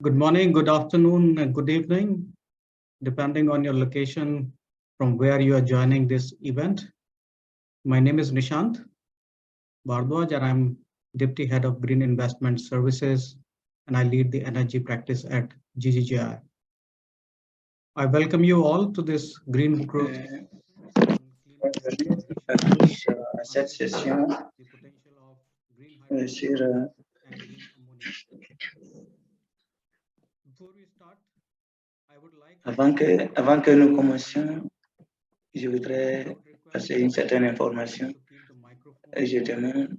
Good morning, good afternoon, and good evening, depending on your location from where you are joining this event. My name is Nishant Bardwaj, and I'm Deputy Head of Green Investment Services, and I lead the energy practice at GGGI. I welcome you all to this Green Growth. Bienvenue à tous à cette session sur avant que nous commencions, je voudrais passer une certaine information et je demande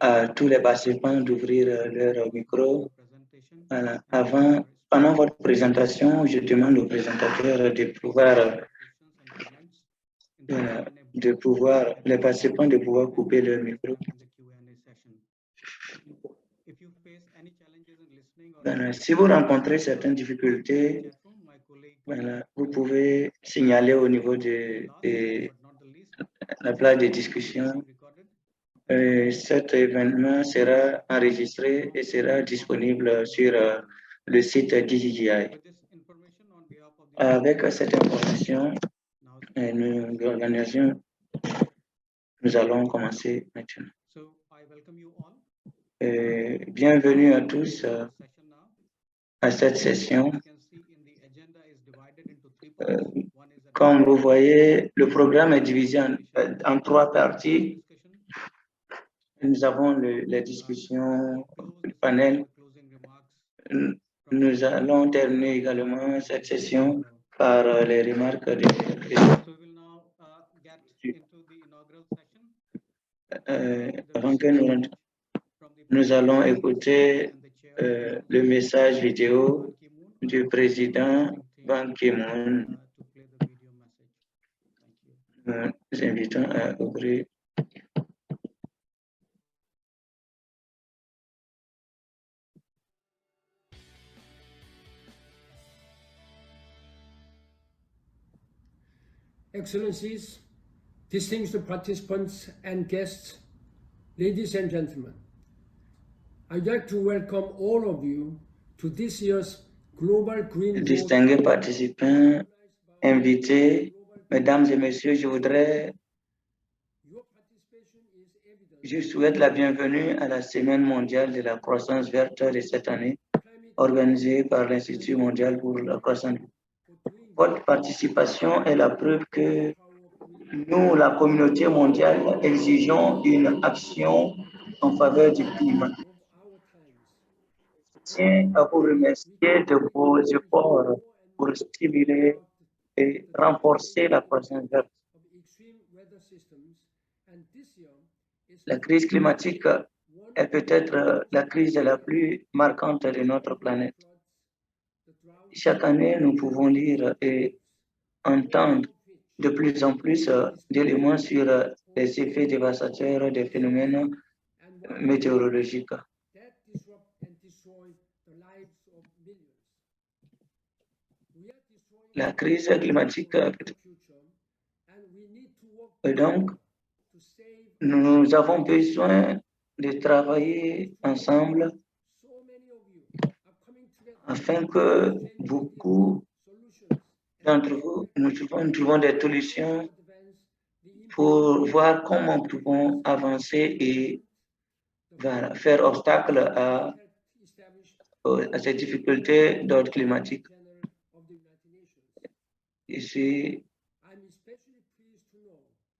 à tous les participants d'ouvrir leur micro. Voilà. Pendant votre présentation, je demande aux présentateurs les participants de pouvoir couper leur micro. Voilà. Si vous rencontrez certaines difficultés, voilà, vous pouvez signaler au niveau de la place de discussion. Cet événement sera enregistré et sera disponible sur le site DJI. Avec cette information, nous allons commencer maintenant. Bienvenue à tous à cette session. Comme vous voyez, le programme est divisé en trois parties. Nous avons les discussions, le panel. Nous allons terminer également cette session par les remarques avant que nous allons écouter le message vidéo du président Ban Ki-moon. Nous invitons à ouvrir. Excellencies, distinguished participants and guests, ladies and gentlemen, I'd like to welcome all of you to this year's Global Green Distingués participants, invités, mesdames et messieurs, je souhaite la bienvenue à la Semaine mondiale de la croissance verte de cette année, organisée par l'Institut mondial pour la croissance. Votre participation est la preuve que nous, la communauté mondiale, exigeons une action en faveur du climat. Je tiens à vous remercier de vos efforts pour stimuler et renforcer la croissance verte. La crise climatique est peut-être la crise la plus marquante de notre planète. Chaque année, nous pouvons lire et entendre de plus en plus d'éléments sur les effets dévastateurs des phénomènes météorologiques. La crise climatique, et donc, nous avons besoin de travailler ensemble afin que beaucoup d'entre vous, nous trouvons des solutions pour voir comment nous pouvons avancer et faire obstacle à ces difficultés d'ordre climatique. Ici,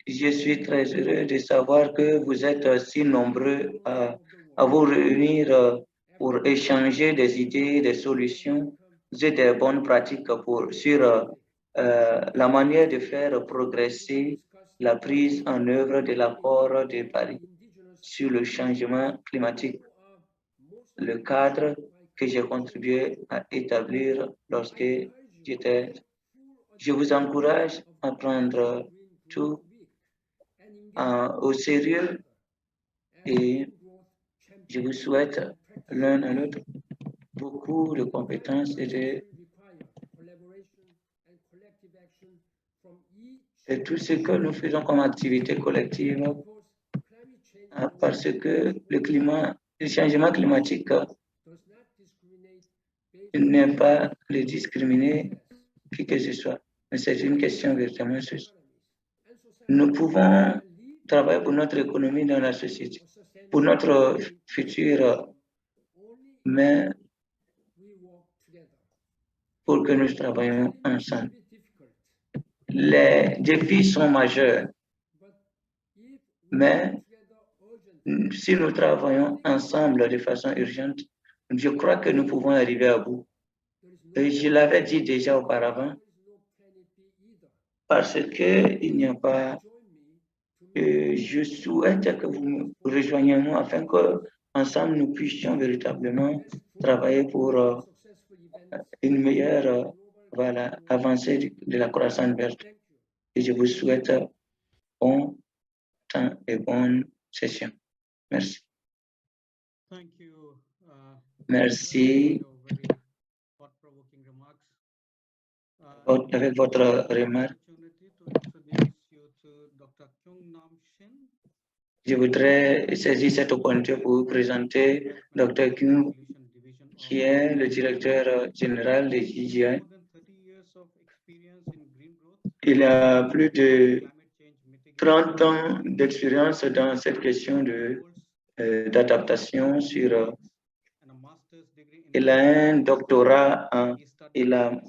je suis très heureux de savoir que vous êtes si nombreux à vous réunir pour échanger des idées, des solutions et des bonnes pratiques sur la manière de faire progresser la prise en œuvre de l'accord de Paris sur le changement climatique, le cadre que j'ai contribué à établir lorsque j'étais. Je vous encourage à prendre tout au sérieux et je vous souhaite l'un à l'autre beaucoup de compétences et tout ce que nous faisons comme activité collective parce que le climat Le changement climatique does not discriminate based on n'est pas de discriminer qui que ce soit, mais c'est une question véritablement juste. economies and society. Nous pouvons Lead travailler pour notre économie dans la société, for pour notre sustainability futur, only mais we work together. pour que nous travaillions Challenges ensemble. will be difficult, Les défis sont majeurs, but if we mais work together urgently, si nous travaillons ensemble de façon urgente, je crois que nous pouvons arriver à bout. there is no Et je l'avais dit déjà auparavant, there is no plan B either. parce qu'il n'y a pas, Join me to je souhaite que vous me rejoigniez moi afin que ensemble nous puissions véritablement travailler pour successful events une meilleure global avancée de la croissance verte. Thank you. Et je vous souhaite bon temps et bonne session. Merci. Thank you. Merci for your very thought-provoking remarks. avec votre remarque. Opportunity to introduce you to Dr. Kyung Nam Shin. Je voudrais saisir cette opportunité pour vous présenter Dr. Kyung, qui est le directeur général de GGI. More than 30 years of experience in green growth, Il a plus de climate change mitigation, 30 ans d'expérience dans cette question d'adaptation sur. and a master's degree in Il a un doctorat He studied law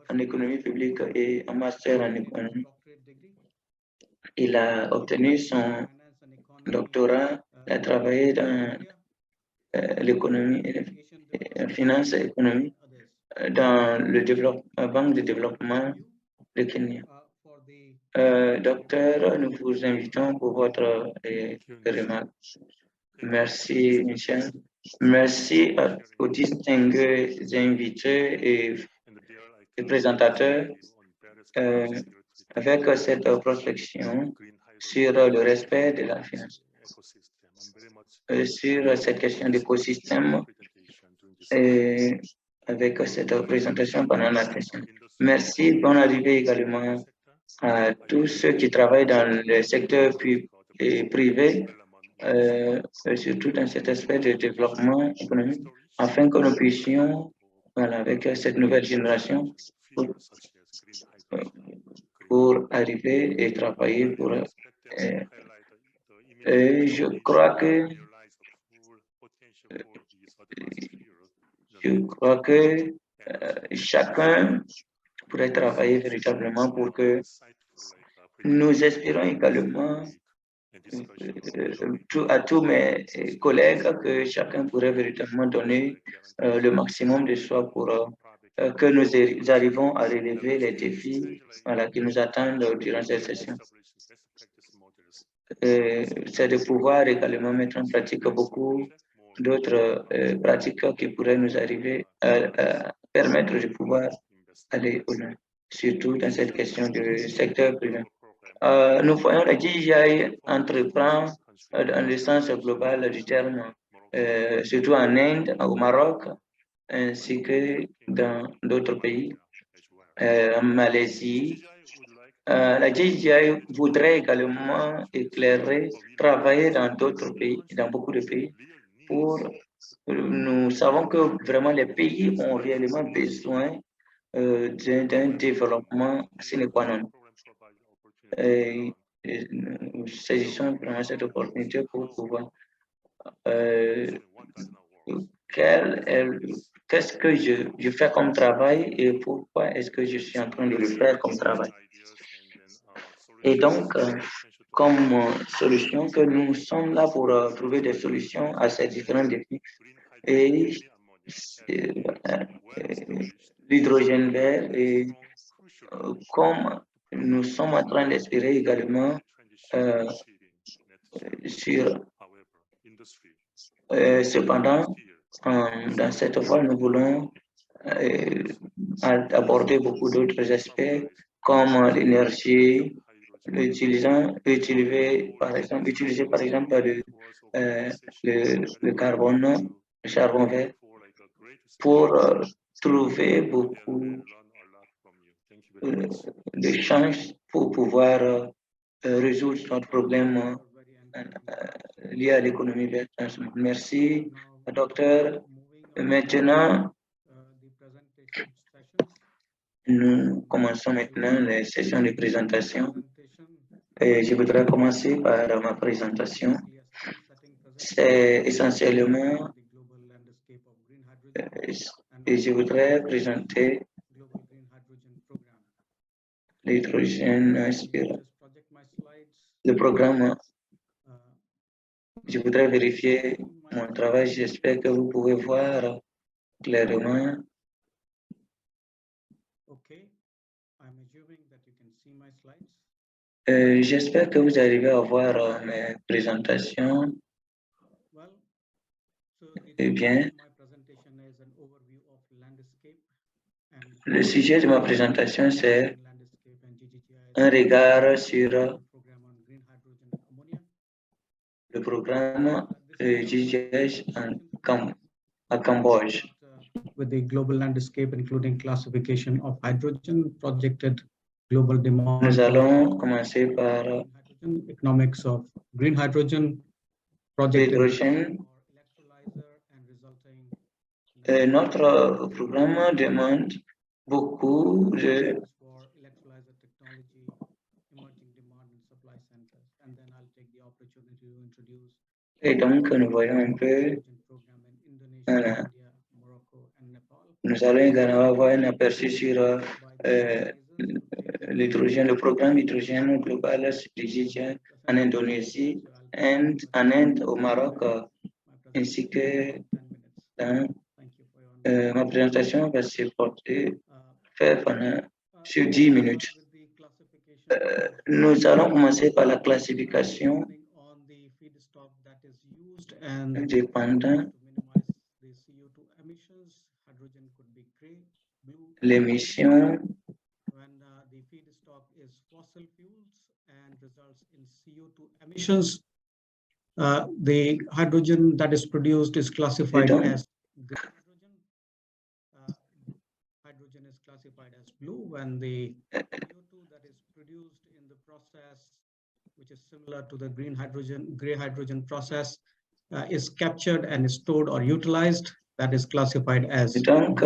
en économie publique et un master en économie. doctorate degree, Il a obtenu son finance and economy, doctorat, il a travaillé dans l'économie, Asian finance et économie others. dans le banque de développement de Kenya. For the Docteur, nous vous invitons pour votre remarque. Merci, Michel. Merci aux distingués invités et présentateurs avec cette prospection sur le respect de la finance, sur cette question d'écosystème et avec cette présentation pendant la session. Merci, bonne arrivée également à tous ceux qui travaillent dans le secteur privé, surtout dans cet aspect de développement économique, afin que nous puissions, avec cette nouvelle génération, pour arriver et travailler pour. Je crois que chacun pourrait travailler véritablement pour que nous espérons également à tous mes collègues que chacun pourrait véritablement donner le maximum de soi pour que nous arrivons à relever les défis qui nous attendent durant cette session. C'est de pouvoir également mettre en pratique beaucoup d'autres pratiques qui pourraient nous arriver à permettre de pouvoir aller au loin, surtout dans cette question du secteur privé. Nous voyons la GGI entreprend dans le sens global du terme, surtout en Inde, au Maroc, ainsi que dans d'autres pays, en Malaisie. La GGI voudrait également éclairer, travailler dans d'autres pays, dans beaucoup de pays, nous savons que vraiment les pays ont réellement besoin d'un développement sine qua non. Et nous saisissons vraiment cette opportunité pour pouvoir qu'est-ce que je fais comme travail et pourquoi est-ce que je suis en train de le faire comme travail. Et donc, comme solution, que nous sommes là pour trouver des solutions à ces différents défis. Et l'hydrogène vert, et comme nous sommes en train d'espérer également cependant, dans cette voie, nous voulons aborder beaucoup d'autres aspects comme l'énergie, utiliser par exemple le carbone, le charbon vert, pour trouver beaucoup de chances pour pouvoir résoudre notre problème liées à l'économie verte. Merci, docteur. Maintenant, nous commençons maintenant les sessions de présentation. Et je voudrais commencer par ma présentation. C'est essentiellement, et je voudrais présenter l'hydrogène inspirant. Le programme, je voudrais vérifier mon travail. J'espère que vous pouvez voir clairement. J'espère que vous arrivez à voir mes présentations. Eh bien, le sujet de ma présentation, c'est un regard sur le programme GGH à Cambodge. With the global landscape, including classification of hydrogen, projected global demand. Nous allons commencer par economics of green hydrogen, projected l'hydrogène. Notre programme demande beaucoup de et donc nous voyons un peu nous allons également avoir un aperçu sur l'hydrogène, le programme hydrogène global en Indonésie, en Inde, au Maroc, ainsi que dans ma présentation va se porter sur 10 minutes. Nous allons commencer par la classification dépendant l'émission emissions. The hydrogen that is produced is classified as green hydrogen. Hydrogen is classified as blue when the CO2 that is produced in the process, which is similar to the gray hydrogen process, is captured and stored or utilized, that is classified as donc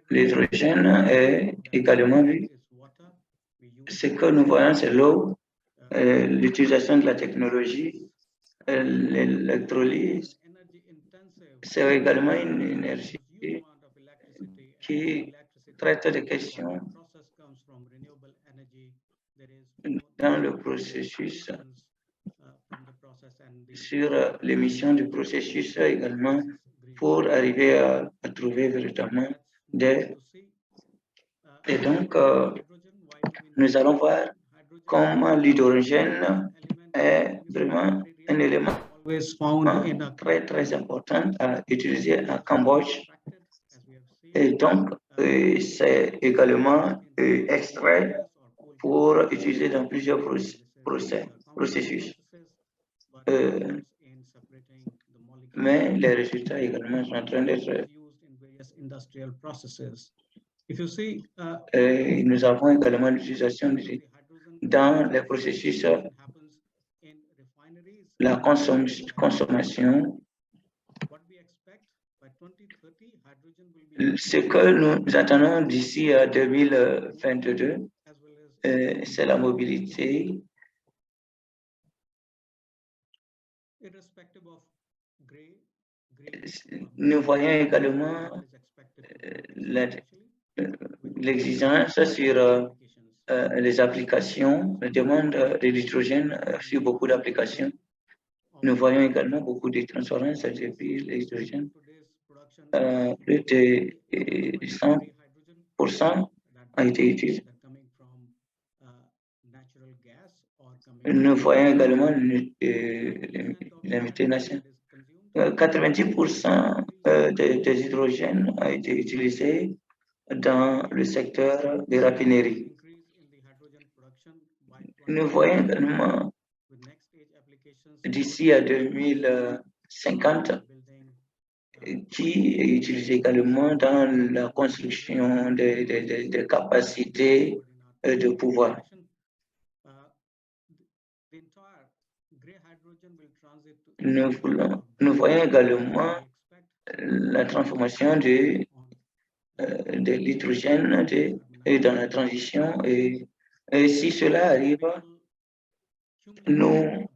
l'hydrogène est également vu. Ce que nous voyons, c'est l'eau, l'utilisation de la technologie, l'électrolyse. C'est également une énergie qui traite des questions dans le processus, sur l'émission du processus également, pour arriver à trouver véritablement des... Et donc, nous allons voir comment l'hydrogène est vraiment un élément très, très important à utiliser à Cambodge. Et donc, c'est également extrait pour utiliser dans plusieurs processus. Mais les résultats également sont en train d'être... nous avons également l'utilisation dans les processus, la consommation. Ce que nous attendons d'ici à 2022, c'est la mobilité. Nous voyons également l'exigence sur les applications, la demande de l'hydrogène sur beaucoup d'applications. Nous voyons également beaucoup de transformations depuis l'hydrogène. Plus de 100% a été utilisé. Nous voyons également l'invité national. 90% des hydrogènes a été utilisé dans le secteur des raffineries. Nous voyons également d'ici à 2050 qui est utilisé également dans la construction des capacités de pouvoir. Nous voyons également la transformation de l'hydrogène dans la transition. Et si cela arrive, nous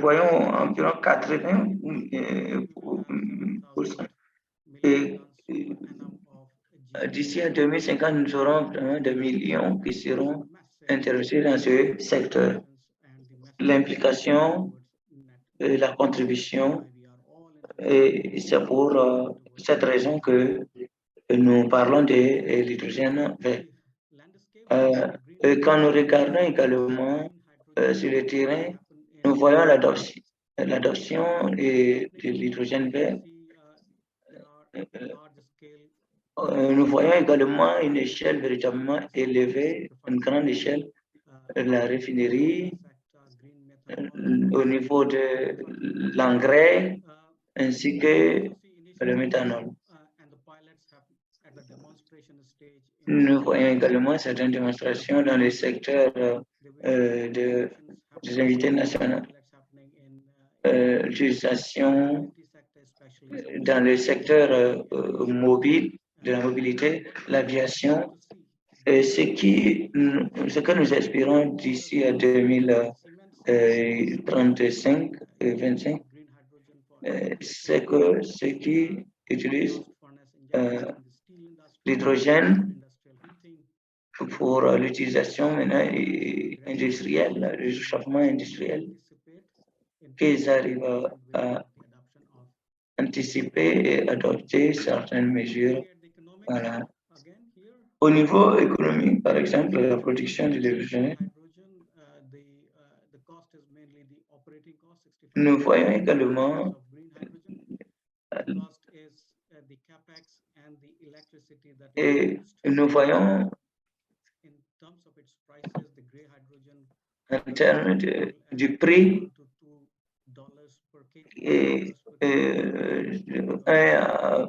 voyons environ 80%. Et d'ici à 2050, nous aurons vraiment des millions qui seront intéressés dans ce secteur. L'implication et la contribution, et c'est pour cette raison que nous parlons de l'hydrogène vert. Quand nous regardons également sur le terrain, nous voyons l'adoption de l'hydrogène vert. Nous voyons également une échelle véritablement élevée, une grande échelle, la raffinerie, au niveau de l'engrais, ainsi que le méthanol. Nous voyons également certaines démonstrations dans le secteur des invités nationaux, l'utilisation dans le secteur mobile, de la mobilité, l'aviation, ce que nous espérons d'ici à 2035 et 25, c'est que ceux qui utilisent l'hydrogène pour l'utilisation industrielle, le réchauffement industriel, qu'ils arrivent à anticiper et adopter certaines mesures. Voilà. Au niveau économique, par exemple, la production de l'hydrogène, nous voyons également et nous voyons en termes du prix et 1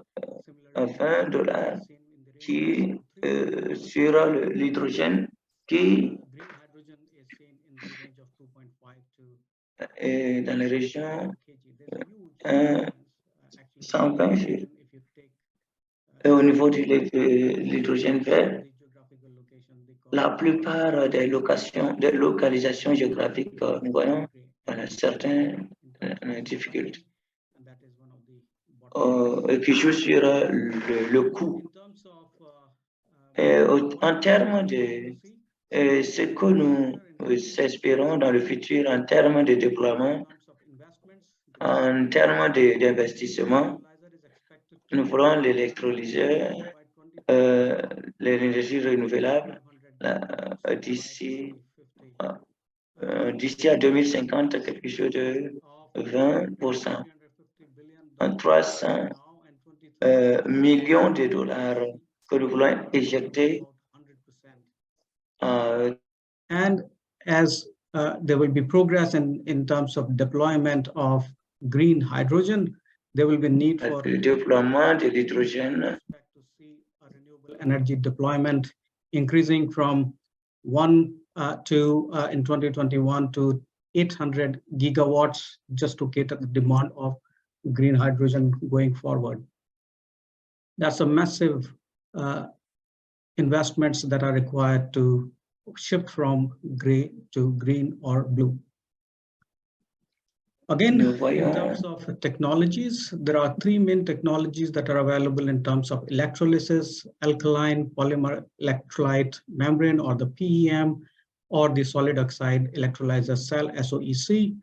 à 20 $, qui sur l'hydrogène qui est dans les régions 120. Et au niveau de l'hydrogène vert, la plupart des localisations géographiques, nous voyons certaines difficultés qui jouent sur le coût. En termes de ce que nous espérons dans le futur, en termes de déploiement, en termes d'investissement, nous ferons l'électrolyseur, l'énergie renouvelable d'ici à 2050, quelque chose de 20%. En 300 millions de dollars que nous voulons éjecter. And as there will be progress in terms of deployment of green hydrogen, there will be need for le déploiement de l'hydrogène. Energy deployment increasing from 1 in 2021 to 800 gigawatts just to cater the demand of green hydrogen going forward. That's a massive investments that are required to shift from gray to green or blue. Again, in terms of technologies, there are 3 main technologies that are available in terms of electrolysis: alkaline polymer electrolyte membrane, or the PEM, or the solid oxide electrolyzer cell, SOEC.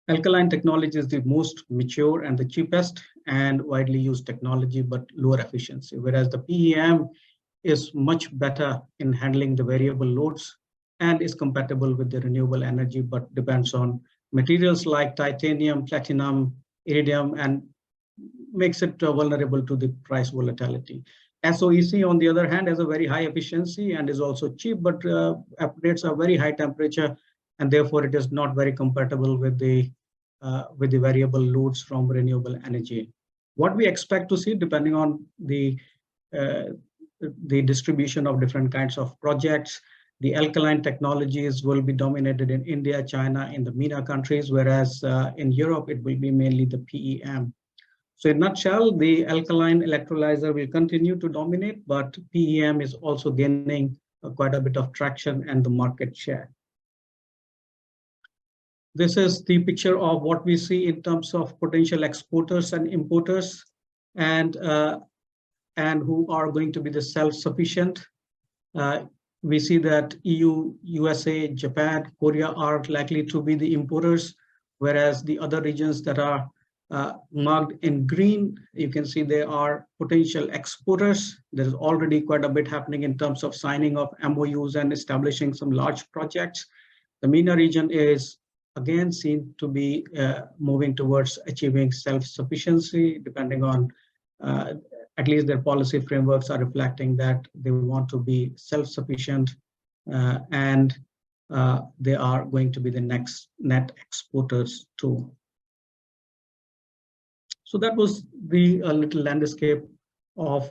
Alkaline technology is the most mature and the cheapest and widely used technology, but lower efficiency, whereas the PEM is much better in handling the variable loads and is compatible with the renewable energy, but depends on materials like titanium, platinum, iridium, and makes it vulnerable to the price volatility. SOEC, on the other hand, has a very high efficiency and is also cheap, but operates a very high temperature, and therefore it is not very compatible with the variable loads from renewable energy. What we expect to see, depending on the distribution of different kinds of projects The alkaline technologies will be dominated in India, China, in the MENA countries, whereas in Europe, it will be mainly the PEM. So in a nutshell, the alkaline electrolyzer will continue to dominate, but PEM is also gaining quite a bit of traction and the market share. This is the picture of what we see in terms of potential exporters and importers, and who are going to be the self-sufficient. We see that EU, USA, Japan, Korea are likely to be the importers, whereas the other regions that are marked in green, you can see they are potential exporters. There is already quite a bit happening in terms of signing of MOUs and establishing some large projects. The MENA region is again seen to be moving towards achieving self-sufficiency, depending on at least their policy frameworks are reflecting that they want to be self-sufficient, and they are going to be the next net exporters too. So that was the little landscape of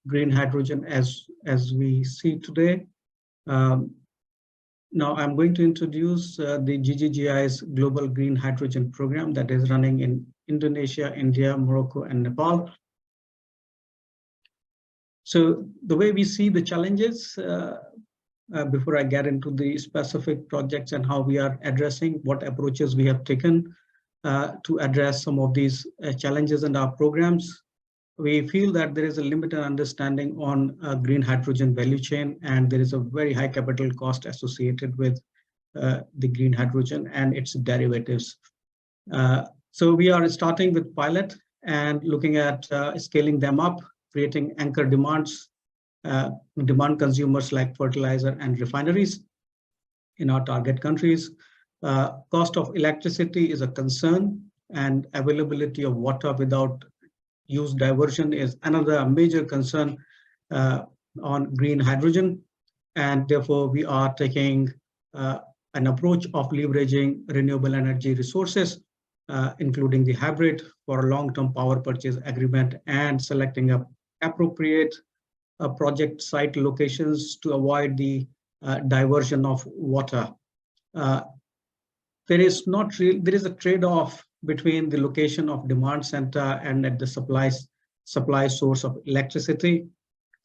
green hydrogen as we see today. Now I'm going to introduce the GGGI's Global Green Hydrogen Program that is running in Indonesia, India, Morocco, and Nepal. So the way we see the challenges, before I get into the specific projects and how we are addressing, what approaches we have taken to address some of these challenges in our programs, we feel that there is a limited understanding on green hydrogen value chain, and there is a very high capital cost associated with the green hydrogen and its derivatives. So we are starting with pilot and looking at scaling them up, creating anchor demands, demand consumers like fertilizer and refineries in our target countries. Cost of electricity is a concern, and availability of water without use diversion is another major concern on green hydrogen. And therefore, we are taking an approach of leveraging renewable energy resources, including the hybrid, for a long-term power purchase agreement, and selecting appropriate project site locations to avoid the diversion of water. There is a trade-off between the location of demand center and at the supply source of electricity.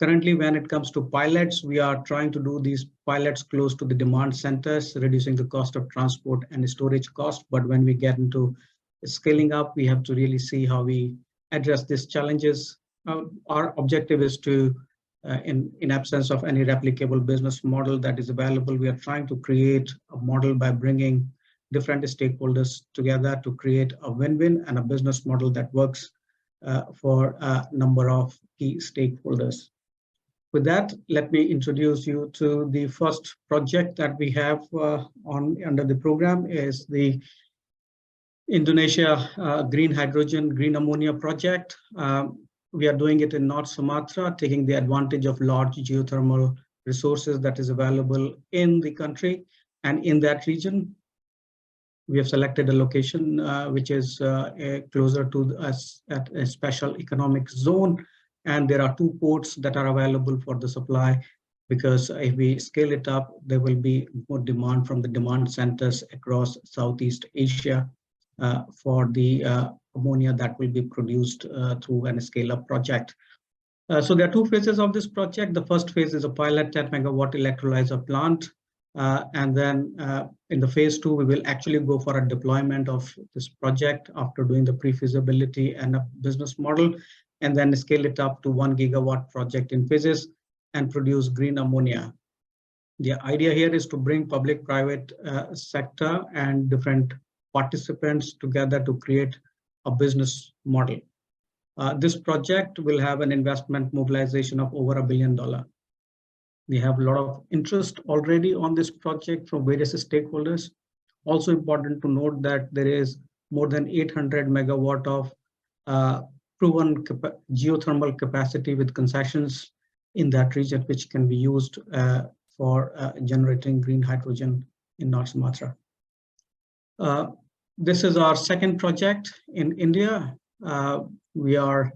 Currently, when it comes to pilots, we are trying to do these pilots close to the demand centers, reducing the cost of transport and storage cost. But when we get into scaling up, we have to really see how we address these challenges. Our objective is to, in absence of any replicable business model that is available, we are trying to create a model by bringing different stakeholders together to create a win-win and a business model that works for a number of key stakeholders. With that, let me introduce you to the first project that we have under the program is the Indonesia Green Hydrogen, Green Ammonia project. We are doing it in North Sumatra, taking the advantage of large geothermal resources that is available in the country and in that region. We have selected a location which is closer to us at a special economic zone, and there are 2 ports that are available for the supply, because if we scale it up, there will be more demand from the demand centers across Southeast Asia for the ammonia that will be produced through a scale-up project. So there are 2 phases of this project. The first phase is a pilot 10 megawatt electrolyzer plant. And then in the phase 2, we will actually go for a deployment of this project after doing the pre-feasibility and a business model, and then scale it up to 1 gigawatt project in phases and produce green ammonia. The idea here is to bring public-private sector and different participants together to create a business model. This project will have an investment mobilization of over $1 billion. We have a lot of interest already on this project from various stakeholders. Also important to note that there is more than 800 megawatt of proven geothermal capacity with concessions in that region, which can be used for generating green hydrogen in North Sumatra. This is our second project in India. We are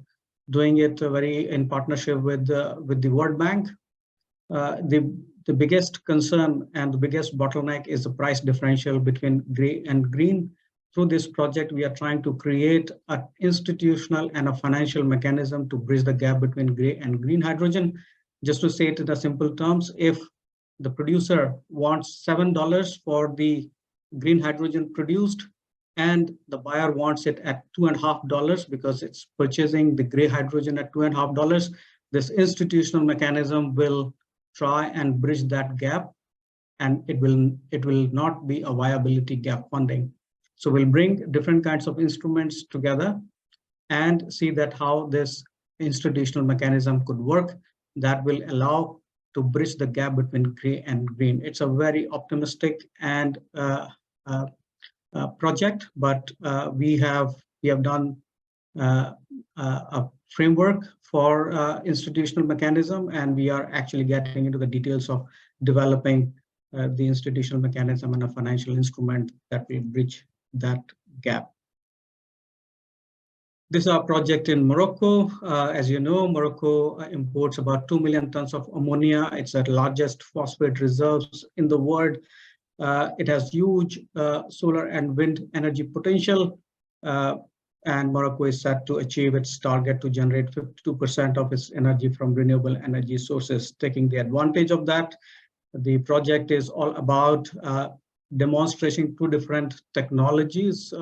doing it in partnership with the World Bank. The the biggest concern and the biggest bottleneck is the price differential between gray and green. Through this project, we are trying to create an institutional and a financial mechanism to bridge the gap between gray and green hydrogen. Just to say it in a simple terms, if the producer wants $7 for the green hydrogen produced, and the buyer wants it at $2.50 because it's purchasing the gray hydrogen at $2.50, this institutional mechanism will try and bridge that gap, and it will not be a viability gap funding. So we'll bring different kinds of instruments together and see that how this institutional mechanism could work that will allow to bridge the gap between gray and green. It's a very optimistic and project, but we have done a framework for institutional mechanism, and we are actually getting into the details of developing the institutional mechanism and a financial instrument that will bridge that gap. This is our project in Morocco. As you know, Morocco imports about 2 million tons of ammonia. It's the largest phosphate reserves in the world. It has huge solar and wind energy potential, and Morocco is set to achieve its target to generate 52% of its energy from renewable energy sources. Taking the advantage of that, the project is all about demonstrating two different technologies,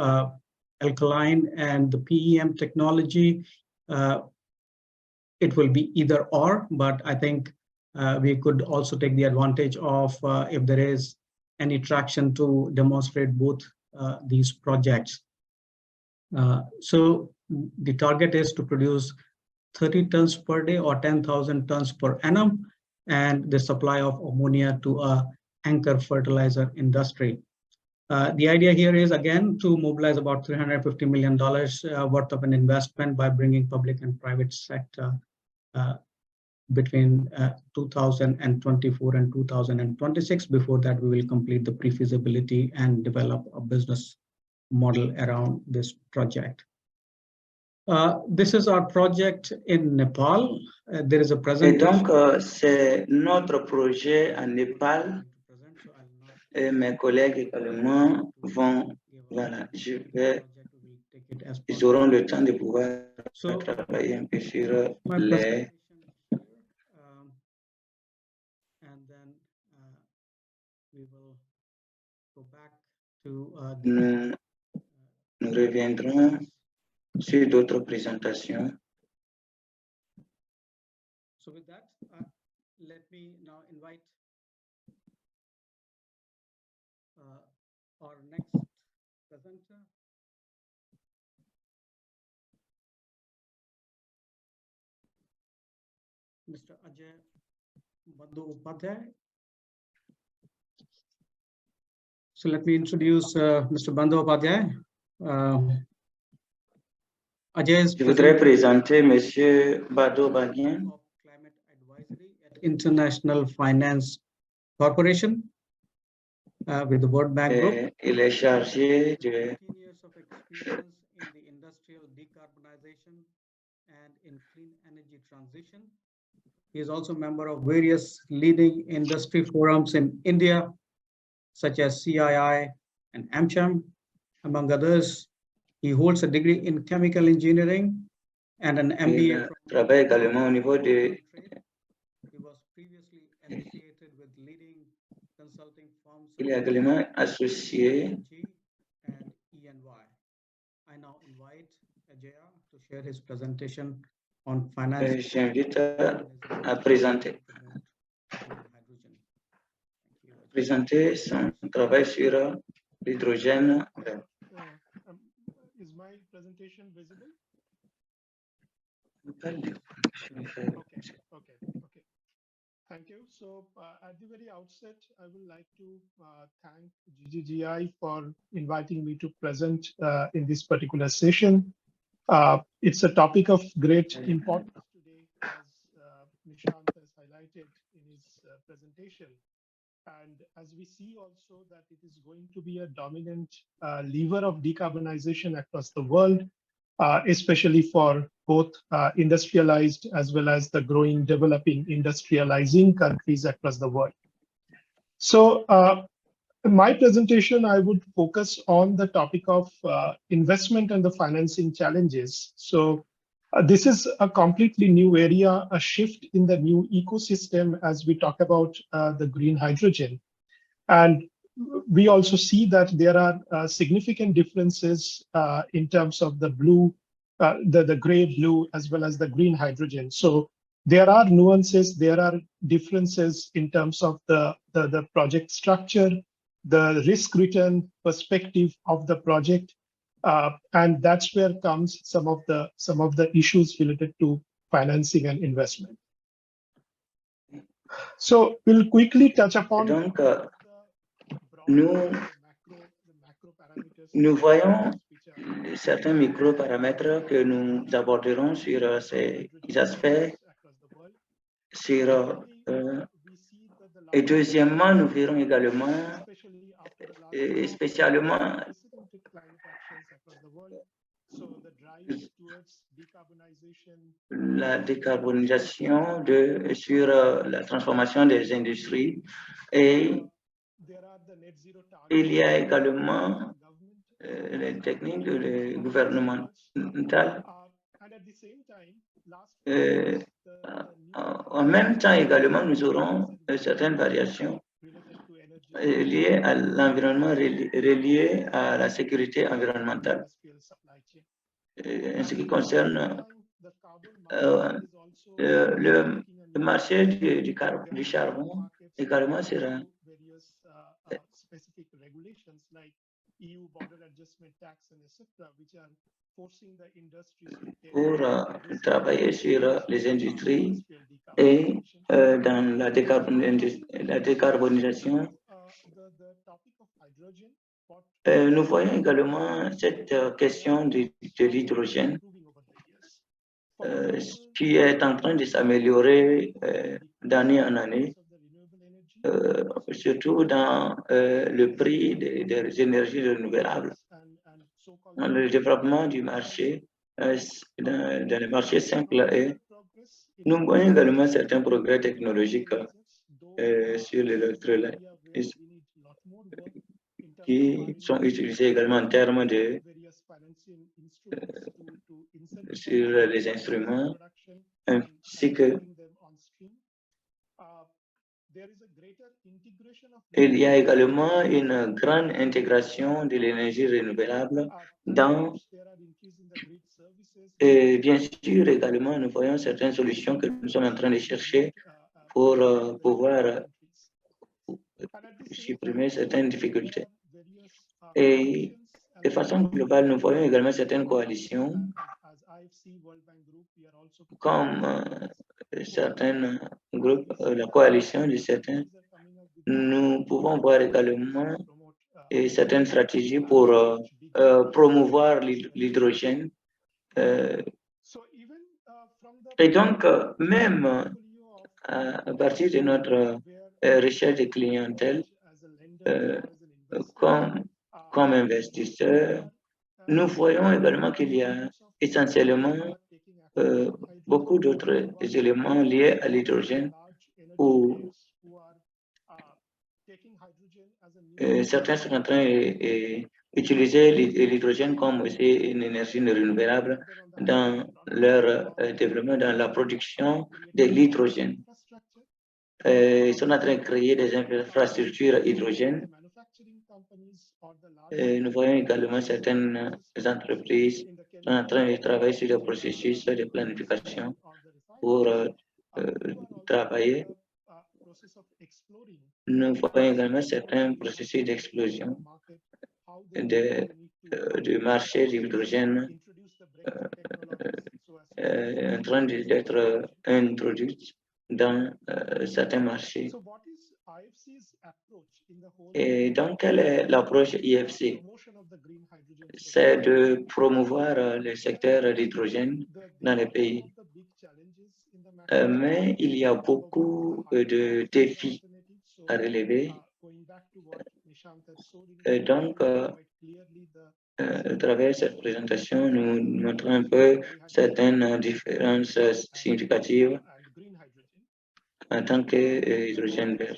alkaline and the PEM technology. It will be either or, but I think we could also take the advantage of if there is any traction to demonstrate both these projects. So the target is to produce 30 tons per day or 10,000 tons per annum, and the supply of ammonia to a anchor fertilizer industry. The idea here is, again, to mobilize about $350 million worth of an investment by bringing public and private sector between 2024 and 2026. Before that, we will complete the pre-feasibility and develop a business model around this project. This is our project in Nepal. There is a presentation. Et donc, c'est notre projet en Népal. Et mes collègues également vont, voilà, ils auront le temps de pouvoir travailler un peu sur les... Nous reviendrons sur d'autres présentations. So with that, let me now invite our next presenter. Mr. Ajay Bandyopadhyay. So let me introduce Mr. Bandyopadhyay. Je voudrais présenter Monsieur Bandyopadhyay. Climate Advisory at International Finance Corporation with the World Bank Group. Il est chargé de 15 years of experience in the industrial decarbonization and in clean energy transition. He is also a member of various leading industry forums in India, such as CII and AmCham, among others. He holds a degree in chemical engineering and an MBA. Travaille également au niveau de... He was previously associated with leading consulting firms. Il est également associé. And EY. I now invite Ajay to share his presentation on finance. J'invite à présenter son travail sur l'hydrogène. Is my presentation visible? Okay. Thank you. So at the very outset, I would like to thank GGGI for inviting me to present in this particular session. It's a topic of great importance today, as Nishant has highlighted in his presentation. And as we see also that it is going to be a dominant lever of decarbonization across the world, especially for both industrialized as well as the growing developing industrializing countries across the world. So my presentation, I would focus on the topic of investment and the financing challenges. So this is a completely new area, a shift in the new ecosystem as we talk about the green hydrogen. And we also see that there are significant differences in terms of the blue, the gray blue, as well as the green hydrogen. So there are nuances, there are differences in terms of the project structure, the risk return perspective of the project. And that's where comes some of the issues related to financing and investment. So we'll quickly touch upon. Donc, nous voyons certains micro-paramètres que nous aborderons sur ces aspects. Et deuxièmement, nous verrons également, spécialement, la décarbonisation sur la transformation des industries. Et il y a également les techniques gouvernementales. En même temps également, nous aurons certaines variations liées à l'environnement, reliées à la sécurité environnementale. En ce qui concerne le marché du charbon, également sera pour travailler sur les industries et dans la décarbonisation. Nous voyons également cette question de l'hydrogène qui est en train de s'améliorer d'année en année, surtout dans le prix des énergies renouvelables. Dans le développement du marché, dans le marché simple, et nous voyons également certains progrès technologiques sur l'électrolyse qui sont utilisés également en termes de sur les instruments, ainsi que il y a également une grande intégration de l'énergie renouvelable dans, et bien sûr également nous voyons certaines solutions que nous sommes en train de chercher pour pouvoir supprimer certaines difficultés. Et de façon globale, nous voyons également certaines coalitions comme certains groupes, la coalition de certains. Nous pouvons voir également certaines stratégies pour promouvoir l'hydrogène. Et donc, même à partir de notre recherche de clientèle, comme investisseur, nous voyons également qu'il y a essentiellement beaucoup d'autres éléments liés à l'hydrogène où certains sont en train d'utiliser l'hydrogène comme aussi une énergie renouvelable dans leur développement, dans la production de l'hydrogène. Ils sont en train de créer des infrastructures hydrogène. Nous voyons également certaines entreprises sont en train de travailler sur le processus de planification pour travailler. Nous voyons également certains processus d'explosion du marché de l'hydrogène en train d'être introduit dans certains marchés. Et donc, quelle est l'approche IFC? C'est de promouvoir le secteur de l'hydrogène dans les pays. Mais il y a beaucoup de défis à relever. Et donc, à travers cette présentation, nous montrons un peu certaines différences significatives en tant qu'hydrogène vert.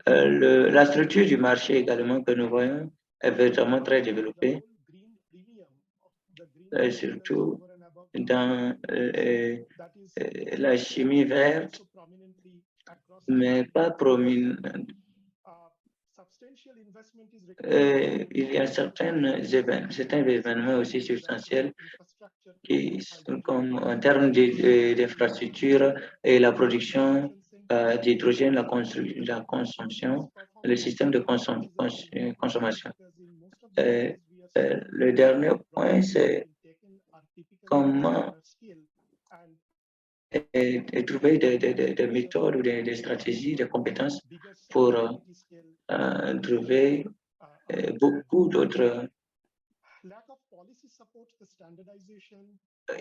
La structure du marché également que nous voyons est vraiment très développée, surtout dans la chimie verte, mais pas prominente. Il y a certains événements aussi substantiels qui sont comme en termes d'infrastructures et la production d'hydrogène, la consommation, le système de consommation. Le dernier point, c'est comment trouver des méthodes ou des stratégies, des compétences pour trouver beaucoup d'autres.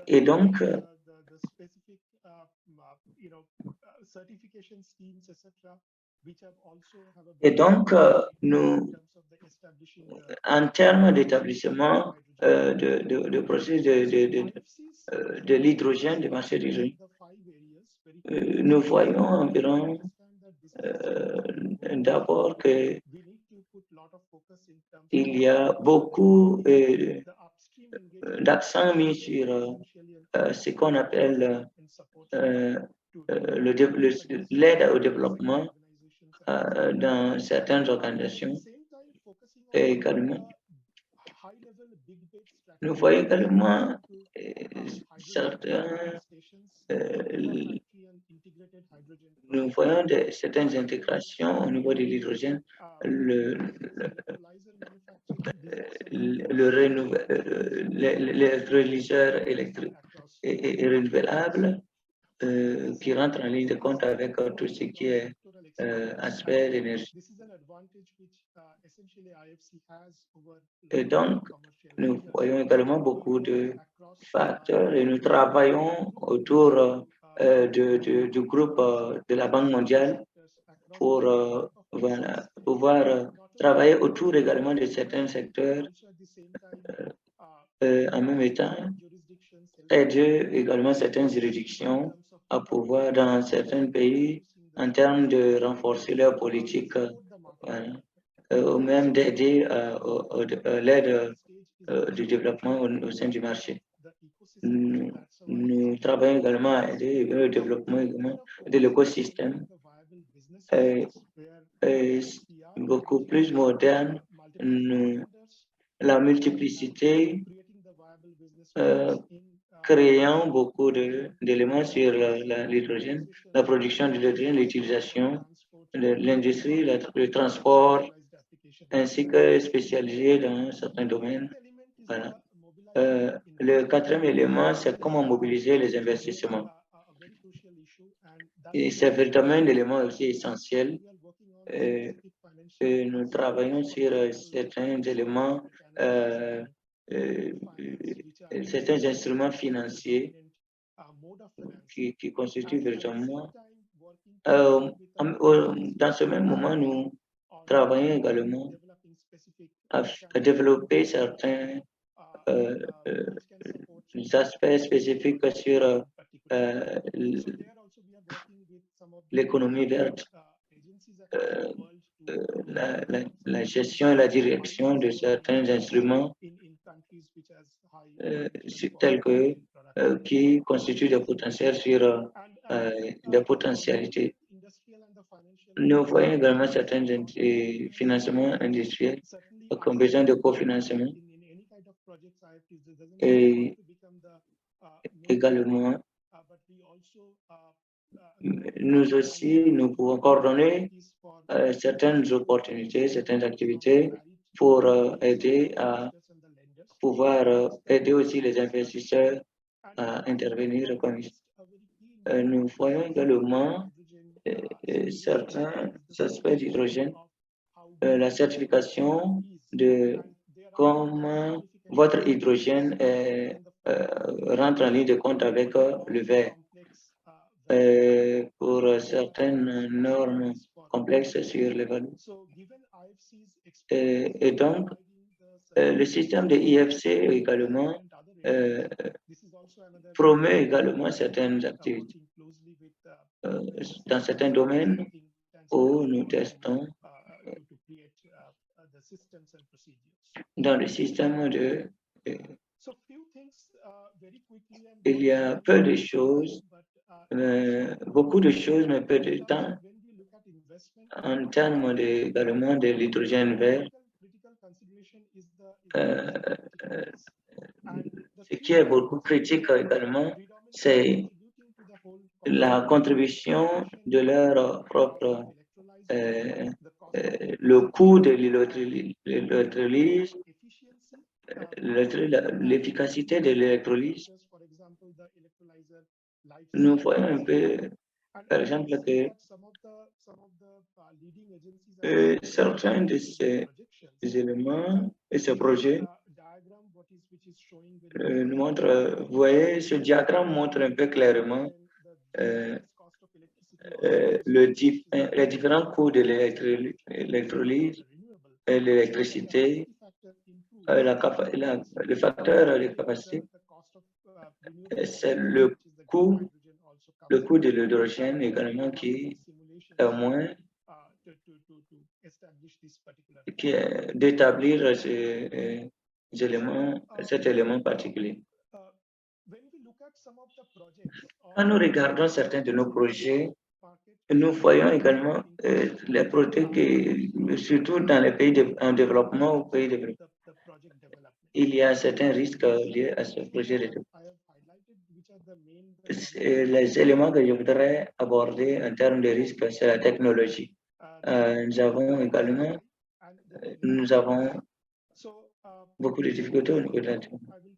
Et donc, nous, en termes d'établissement de processus de l'hydrogène, du marché de l'hydrogène, nous voyons environ d'abord qu'il y a beaucoup d'accent mis sur ce qu'on appelle l'aide au développement dans certaines organisations. Et également, nous voyons également nous voyons certaines intégrations au niveau de l'hydrogène, les reliseurs électriques et renouvelables qui rentrent en ligne de compte avec tout ce qui est aspect d'énergie. Et donc, nous voyons également beaucoup de facteurs et nous travaillons autour du groupe de la Banque mondiale pour pouvoir travailler autour également de certains secteurs en même temps, aider également certaines juridictions à pouvoir dans certains pays en termes de renforcer leur politique ou même d'aider l'aide du développement au sein du marché. Nous travaillons également à aider le développement également de l'écosystème beaucoup plus moderne, la multiplicité créant beaucoup d'éléments sur l'hydrogène, la production de l'hydrogène, l'utilisation de l'industrie, le transport, ainsi que spécialisé dans certains domaines. Voilà. Le quatrième élément, c'est comment mobiliser les investissements. Et c'est véritablement un élément aussi essentiel. Nous travaillons sur certains éléments, certains instruments financiers qui constituent véritablement. Dans ce même moment, nous travaillons également à développer certains aspects spécifiques sur l'économie verte, la gestion et la direction de certains instruments tels que qui constituent des potentiels sur des potentialités. Nous voyons également certains financements industriels comme besoin de cofinancement et également nous pouvons coordonner certaines opportunités, certaines activités pour aider à pouvoir aider aussi les investisseurs à intervenir comme nous voyons également certains aspects d'hydrogène, la certification de comment votre hydrogène rentre en ligne de compte avec le verre. Pour certaines normes complexes sur les valeurs. Et donc, le système de IFC également promeut également certaines activités. Dans certains domaines, où nous testons dans le système de... Il y a peu de choses, beaucoup de choses, mais peu de temps en termes également de l'hydrogène vert. Ce qui est beaucoup critique également, c'est la contribution de leur propre, le coût de l'électrolyse, l'efficacité de l'électrolyse. Nous voyons un peu, par exemple, que certains de ces éléments et ces projets nous montrent, vous voyez, ce diagramme montre un peu clairement les différents coûts de l'électrolyse, l'électricité, le facteur de capacité, c'est le coût de l'hydrogène également qui est moins, qui est d'établir cet élément particulier. Quand nous regardons certains de nos projets, nous voyons également les projets qui, surtout dans les pays en développement ou pays développés, il y a certains risques liés à ce projet de développement. Les éléments que je voudrais aborder en termes de risques, c'est la technologie. Nous avons beaucoup de difficultés au niveau de la technologie.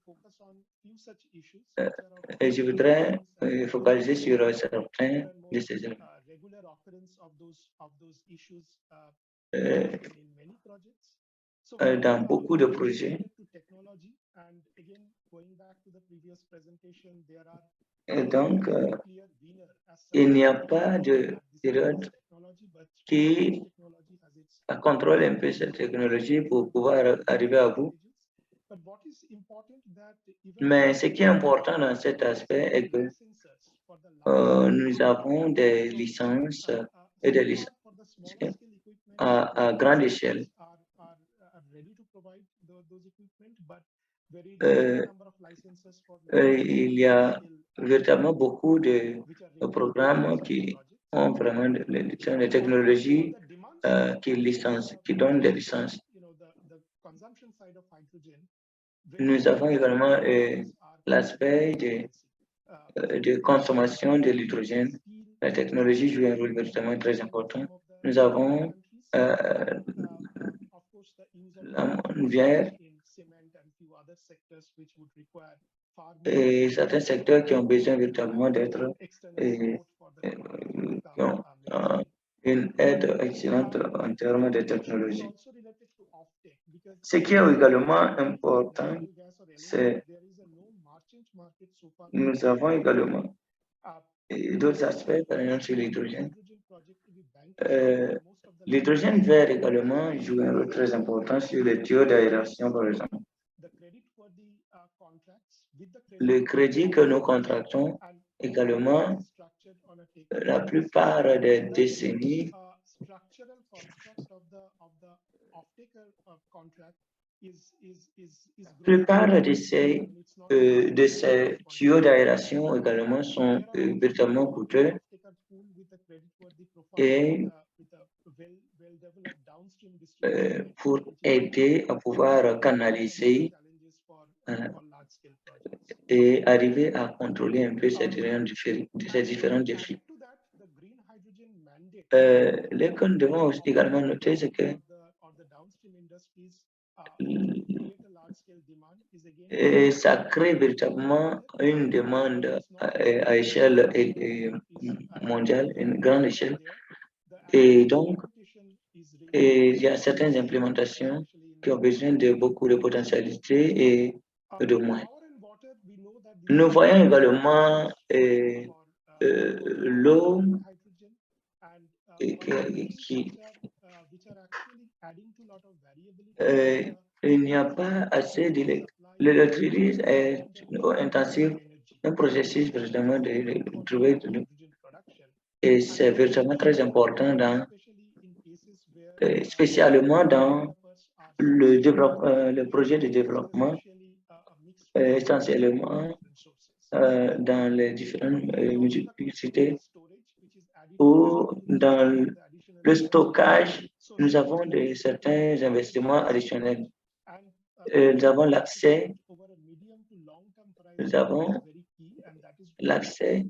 Et je voudrais focaliser sur certains de ces éléments. Dans beaucoup de projets, et donc il n'y a pas de période qui contrôle un peu cette technologie pour pouvoir arriver à bout. Mais ce qui est important dans cet aspect est que nous avons des licences et des licences à grande échelle. Il y a véritablement beaucoup de programmes qui ont vraiment des technologies qui donnent des licences. Nous avons également l'aspect de consommation de l'hydrogène. La technologie joue un rôle véritablement très important. Nous avons l'amande verte et certains secteurs qui ont besoin véritablement d'être qui ont une aide excellente en termes de technologie. Ce qui est également important, c'est nous avons également d'autres aspects, par exemple sur l'hydrogène. L'hydrogène vert également joue un rôle très important sur les tuyaux d'aération, par exemple. Le crédit que nous contractons également, la plupart des décennies, la plupart de ces tuyaux d'aération également sont véritablement coûteux et pour aider à pouvoir canaliser et arriver à contrôler un peu ces différents défis. Les que nous devons également noter, c'est que ça crée véritablement une demande à échelle mondiale, une grande échelle. Et donc, il y a certaines implémentations qui ont besoin de beaucoup de potentialité et de moyens. Nous voyons également l'eau il n'y a pas assez l'électrolyse est intensive, un processus précisément de trouver de l'eau. Et c'est véritablement très important, spécialement dans le projet de développement, essentiellement dans les différentes universités ou dans le stockage, nous avons certains investissements additionnels. Nous avons l'accès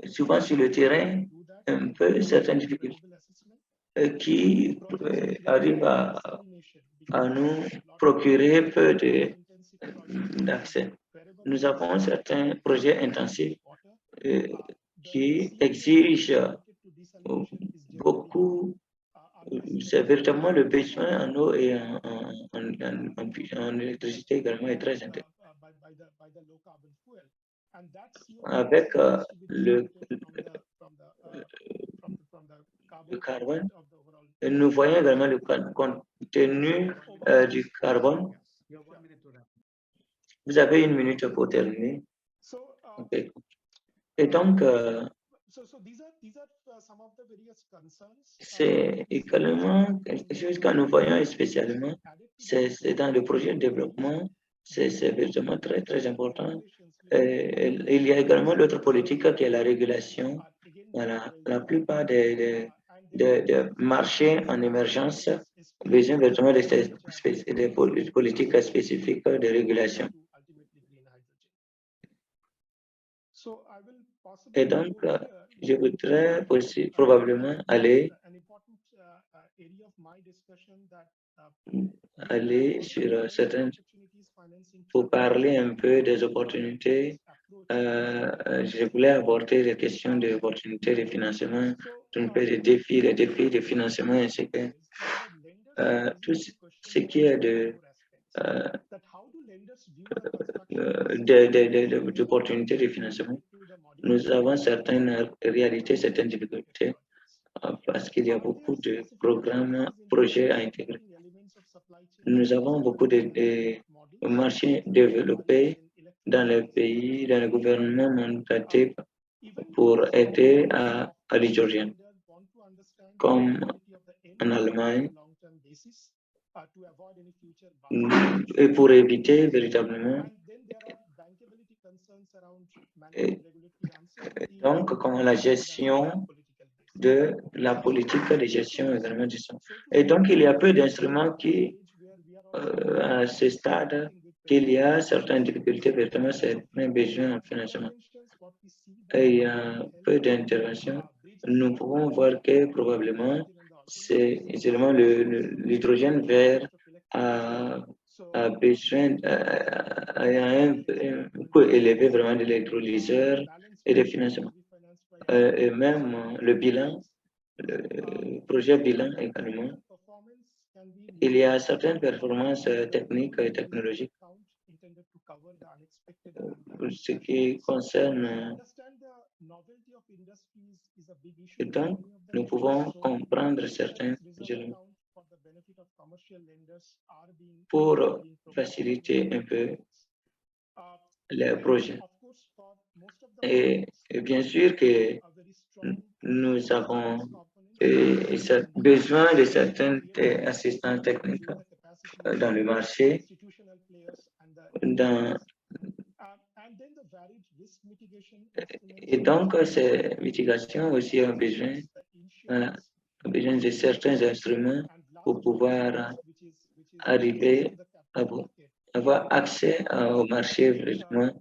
souvent sur le terrain, un peu certaines difficultés qui arrivent à nous procurer peu d'accès. Nous avons certains projets intensifs qui exigent beaucoup. C'est véritablement le besoin en eau et en électricité également est très important. Avec le carbone, nous voyons également le contenu du carbone. Vous avez 1 minute pour terminer. Okay. Et donc, c'est également quelque chose que nous voyons spécialement, c'est dans le projet de développement, c'est vraiment très, très important. Il y a également l'autre politique qui est la régulation. Voilà. La plupart des marchés en émergence ont besoin vraiment de politiques spécifiques de régulation. Et donc, je voudrais aussi probablement aller sur certaines, pour parler un peu des opportunités. Je voulais aborder les questions d'opportunités de financement, un peu les défis de financement, ainsi que tout ce qui est d'opportunités de financement. Nous avons certaines réalités, certaines difficultés, parce qu'il y a beaucoup de programmes, projets à intégrer. Nous avons beaucoup de marchés développés dans les pays, dans le gouvernement mandaté pour aider à l'hydrogène, comme en Allemagne, et pour éviter véritablement. Et donc, comme la gestion de la politique de gestion également du son. Et donc, il y a peu d'instruments qui, à ce stade, qu'il y a certaines difficultés, véritablement, certains besoins en financement. Et il y a peu d'interventions. Nous pouvons voir que probablement, c'est seulement l'hydrogène vert a besoin, a un coût élevé vraiment de l'électrolyseur et de financement. Et même le bilan, le projet bilan également. Il y a certaines performances techniques et technologiques pour ce qui concerne. Et donc, nous pouvons comprendre certains éléments pour faciliter un peu les projets. Et bien sûr que nous avons besoin de certains assistants techniques dans le marché, et donc ces mitigations aussi ont besoin de certains instruments pour pouvoir arriver à avoir accès au marché vraiment.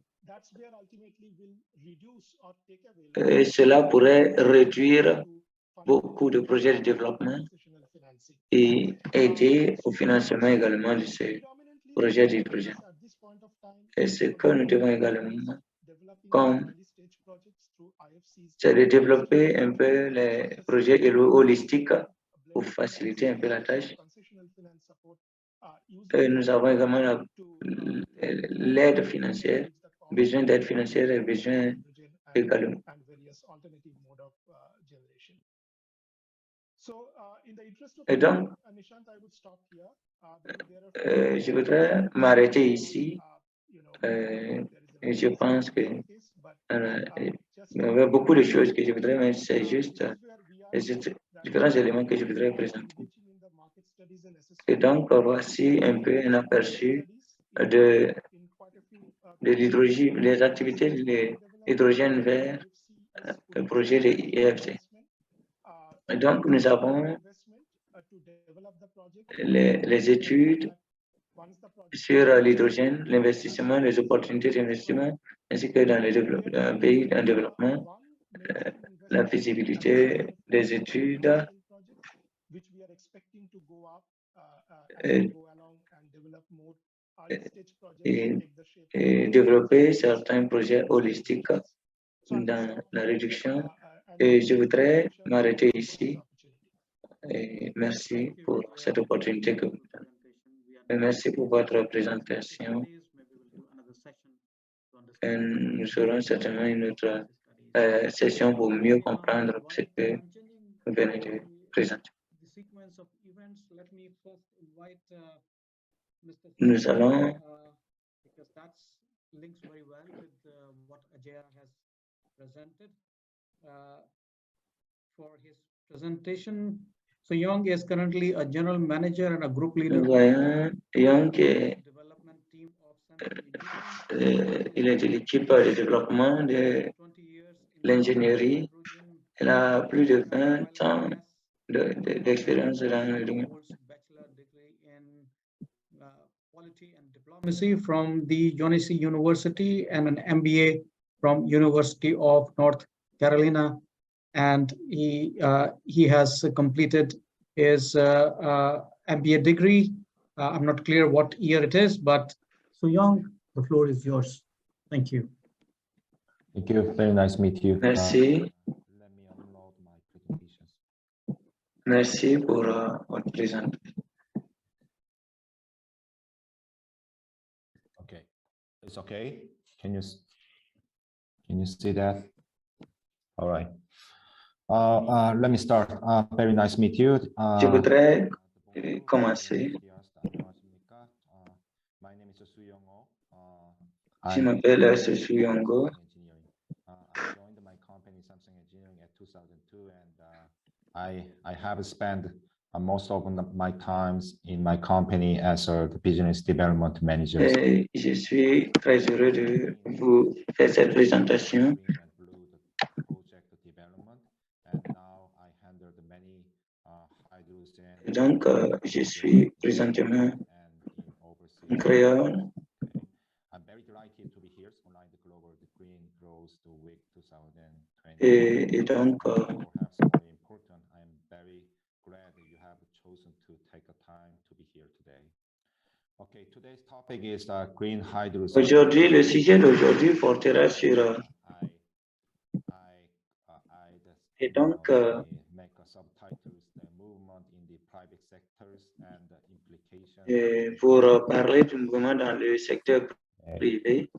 Et cela pourrait réduire beaucoup de projets de développement et aider au financement également de ces projets d'hydrogène. Et ce que nous devons également, c'est de développer un peu les projets holistiques pour faciliter un peu la tâche. Et nous avons également l'aide financière, besoin d'aide financière et besoin également. Et donc, je voudrais m'arrêter ici. Et je pense que il y avait beaucoup de choses que je voudrais, mais c'est juste les différents éléments que je voudrais présenter. Et donc, voici un peu un aperçu de l'hydrogène, les activités de l'hydrogène vert, le projet de IFC. Et donc, nous avons les études sur l'hydrogène, l'investissement, les opportunités d'investissement, ainsi que dans les pays en développement, la visibilité des études et développer certains projets holistiques dans la réduction. Et je voudrais m'arrêter ici. Et merci pour cette opportunité que vous me donnez. Et merci pour votre présentation. Et nous aurons certainement une autre session pour mieux comprendre ce que vous venez de présenter. Nous allons because that links very well with what Ajay has presented for his presentation. So Young is currently a general manager and a group leader. Young il est de l'équipe de développement de l'ingénierie. Il a plus de 20 ans d'expérience dans le domaine. Quality and diplomacy from the UNC University and an MBA from University of North Carolina, and he has completed his MBA degree. I'm not clear what year it is, but so Young, the floor is yours. Thank you. Thank you. Very nice to meet you. Merci. Let me unload my presentations. Merci pour votre présentation. Okay, it's okay. Can you see that? All right. Let me start. Very nice to meet you. Je voudrais commencer. My name is Su Young-oh. Je m'appelle Su Young-oh. I joined my company Samsung Engineering at 2002, and I have spent most of my times in my company as a business development manager. Et je suis très heureux de vous faire cette présentation. Donc, je suis présentement un créateur. Et donc, okay, today's topic is green hydrogen. Aujourd'hui, le sujet d'aujourd'hui portera sur et donc pour parler du mouvement dans le secteur privé.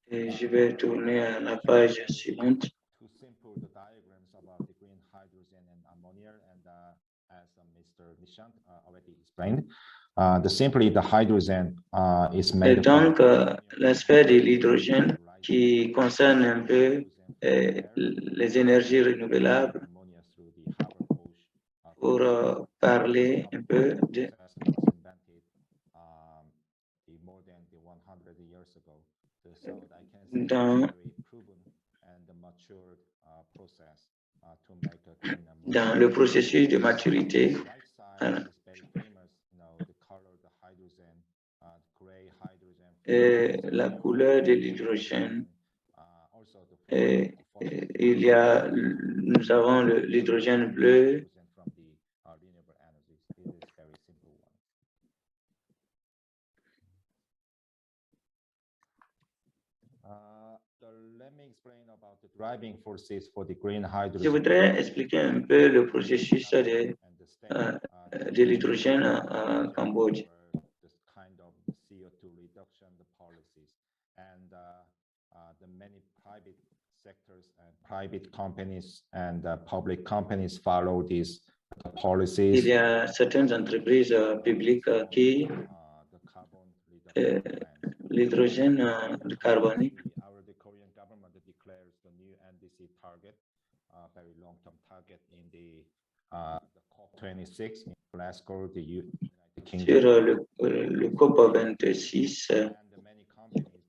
Et je vais tourner à la page suivante. The hydrogen is made. Et donc, l'aspect de l'hydrogène qui concerne un peu les énergies renouvelables pour parler un peu de dans le processus de maturité. Et la couleur de l'hydrogène. Nous avons l'hydrogène bleu. Je voudrais expliquer un peu le processus de l'hydrogène en Cambodge. Private companies and public companies follow these policies. Il y a certaines entreprises publiques qui l'hydrogène carbonique. The Korean government declares the new NDC target, very long-term target in the COP26 in Glasgow, the United Kingdom. Sur le COP26, And many companies,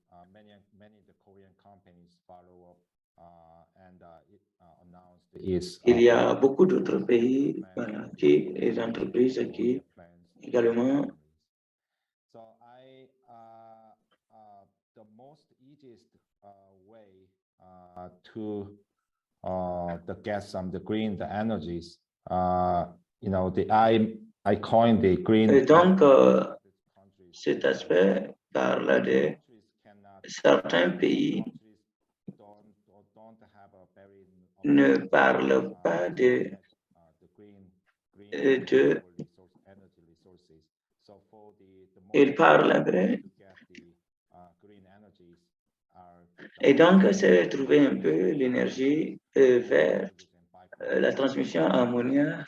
many of the Korean companies follow up and it announced its. il y a beaucoup d'autres pays, voilà, les entreprises qui également. So the most easiest way to get some the green the energies, I coined the green. Et donc, cet aspect parle de certains pays ne parlent pas de ils parlent et donc c'est trouver un peu l'énergie verte, la transmission ammoniaque.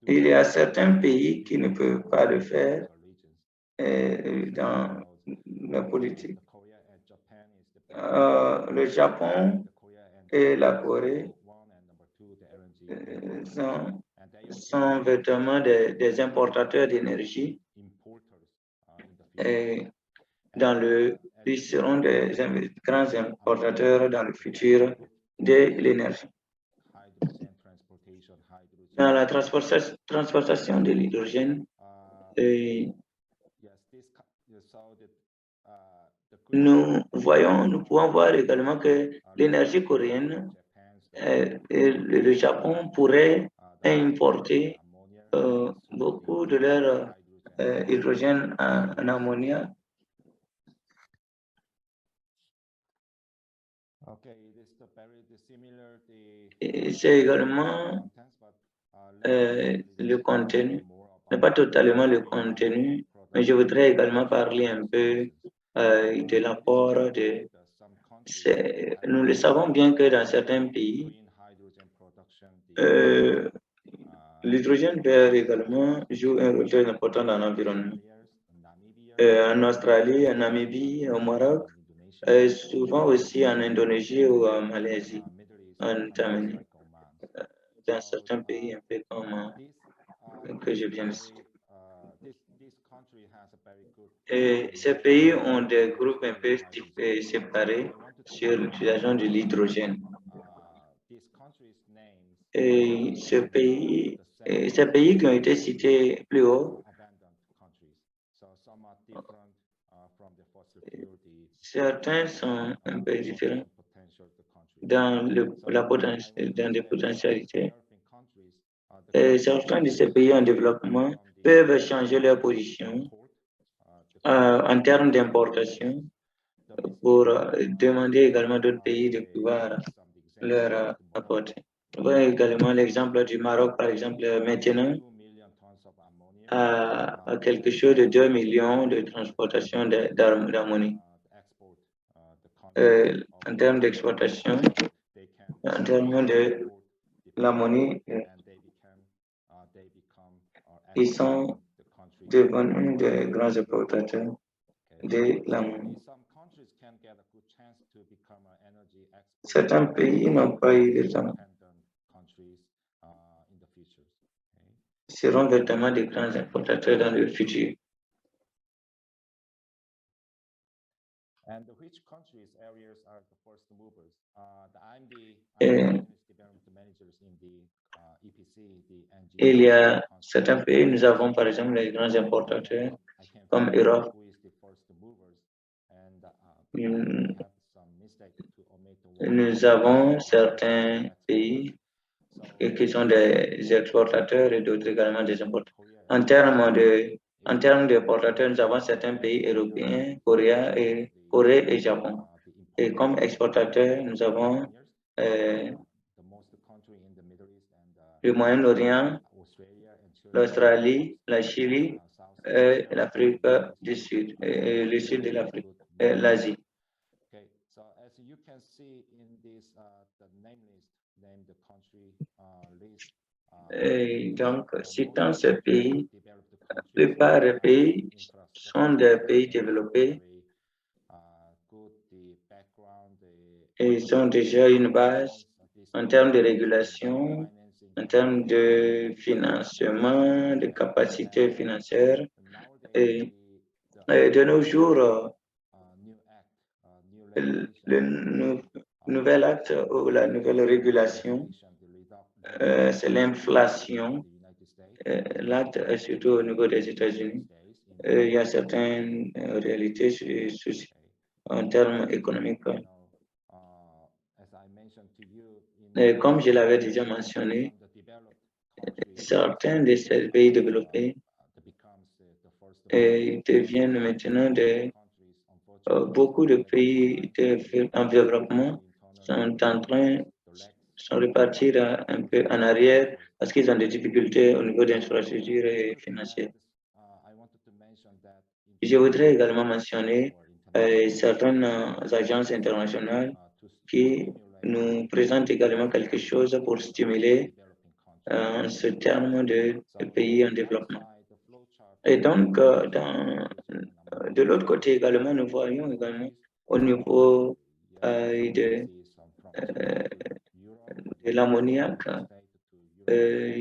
Il y a certains pays qui ne peuvent pas le faire dans la politique. Le Japon et la Corée sont véritablement des importateurs d'énergie et ils seront des grands importateurs dans le futur de l'énergie. Dans la transportation de l'hydrogène, nous pouvons voir également que l'énergie coréenne et le Japon pourraient importer beaucoup de leur hydrogène en ammoniac. C'est également le contenu, pas totalement le contenu, mais je voudrais également parler un peu de l'apport de. Nous le savons bien que dans certains pays, l'hydrogène vert également joue un rôle très important dans l'environnement. En Australie, en Namibie, au Maroc, souvent aussi en Indonésie ou en Malaisie, en Tamangi, dans certains pays un peu comme que je viens de citer. Et ces pays ont des groupes un peu séparés sur l'utilisation de l'hydrogène. Et ces pays qui ont été cités plus haut, certains sont un peu différents dans des potentialités. Et certains de ces pays en développement peuvent changer leur position en termes d'importation pour demander également d'autres pays de pouvoir leur apporter. On voit également l'exemple du Maroc, par exemple, maintenant, à quelque chose de 2 millions de transportation d'ammonie. En termes d'exportation, en termes de l'ammonie, ils sont devenus des grands exportateurs de l'ammonie. Certains pays n'ont pas eu le temps. Seront véritablement des grands importateurs dans le futur. And which countries, areas are the first movers? I'm the managers in the EPC, the NG. Il y a certains pays, nous avons par exemple les grands importateurs comme Europe. Nous avons certains pays qui sont des exportateurs et d'autres également des importateurs. En termes d'importateurs, nous avons certains pays européens, Corée et Japon. Et comme exportateurs, nous avons le Moyen-Orient, l'Australie, la Chili, l'Afrique du Sud, le sud de l'Afrique, l'Asie. Okay, so as you can see in this, the name list, the country list, Et donc, citant ce pays, la plupart des pays sont des pays développés et ils ont déjà une base en termes de régulation, en termes de financement, de capacité financière. Et de nos jours, le nouvel acte ou la nouvelle régulation, c'est l'inflation. L'acte est surtout au niveau des États-Unis. Il y a certaines réalités en termes économiques. Et comme je l'avais déjà mentionné, certains de ces pays développés deviennent maintenant beaucoup de pays en développement sont repartis un peu en arrière parce qu'ils ont des difficultés au niveau des infrastructures et financières. Je voudrais également mentionner certaines agences internationales qui nous présentent également quelque chose pour stimuler ce terme de pays en développement. Et donc, de l'autre côté également, nous voyons également au niveau de l'ammoniac,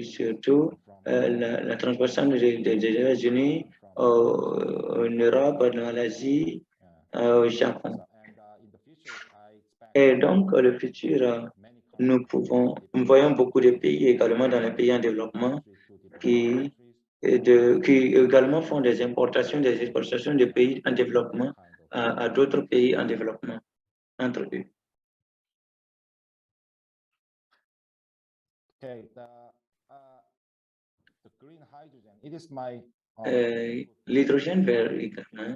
surtout la transportation des États-Unis en Europe, dans l'Asie, au Japon. Et donc, le futur, nous voyons beaucoup de pays également dans les pays en développement qui également font des importations, des exportations de pays en développement à d'autres pays en développement entre eux. L'hydrogène vert également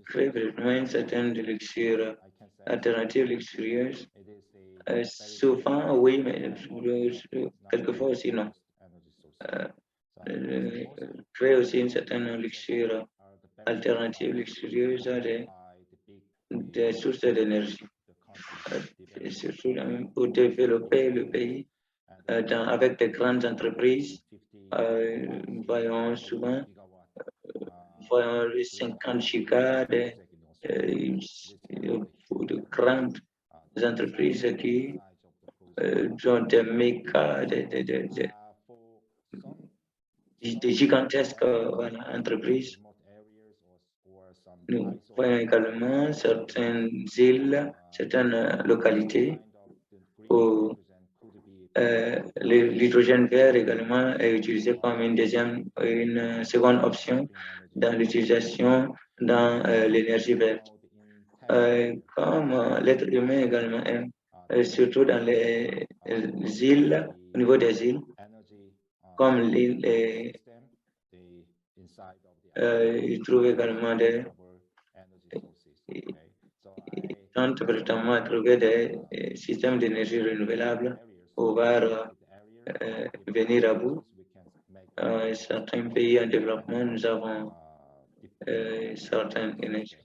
crée vraiment une certaine luxure, alternative luxurieuse. Souvent, oui, mais quelquefois aussi non. Crée aussi une certaine luxure alternative luxurieuse des sources d'énergie. Surtout pour développer le pays avec des grandes entreprises. Voyons souvent les 50 gigas de grandes entreprises qui ont des méga, des gigantesques entreprises. Nous voyons également certaines îles, certaines localités où l'hydrogène vert également est utilisé comme une seconde option dans l'utilisation dans l'énergie verte. Comme l'être humain également aime, surtout dans les îles, au niveau des îles, comme l'île, il trouve également tentent vraiment à trouver des systèmes d'énergie renouvelable pour pouvoir venir à bout. Certains pays en développement, nous avons certaines énergies,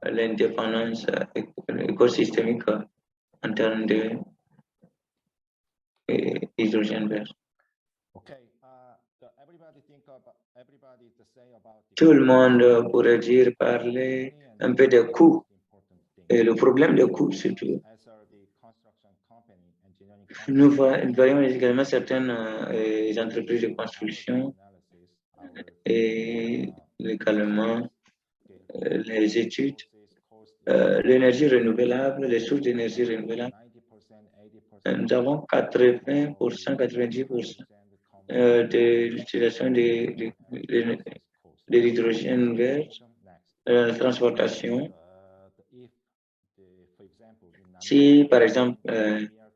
l'indépendance écosystémique en termes d'hydrogène vert. Tout le monde pourrait parler un peu des coûts. Et le problème des coûts, surtout. Nous voyons également certaines entreprises de construction et également les études, l'énergie renouvelable, les sources d'énergie renouvelable. Nous avons 80%, 90% de l'utilisation de l'hydrogène vert, la transportation. Si, par exemple,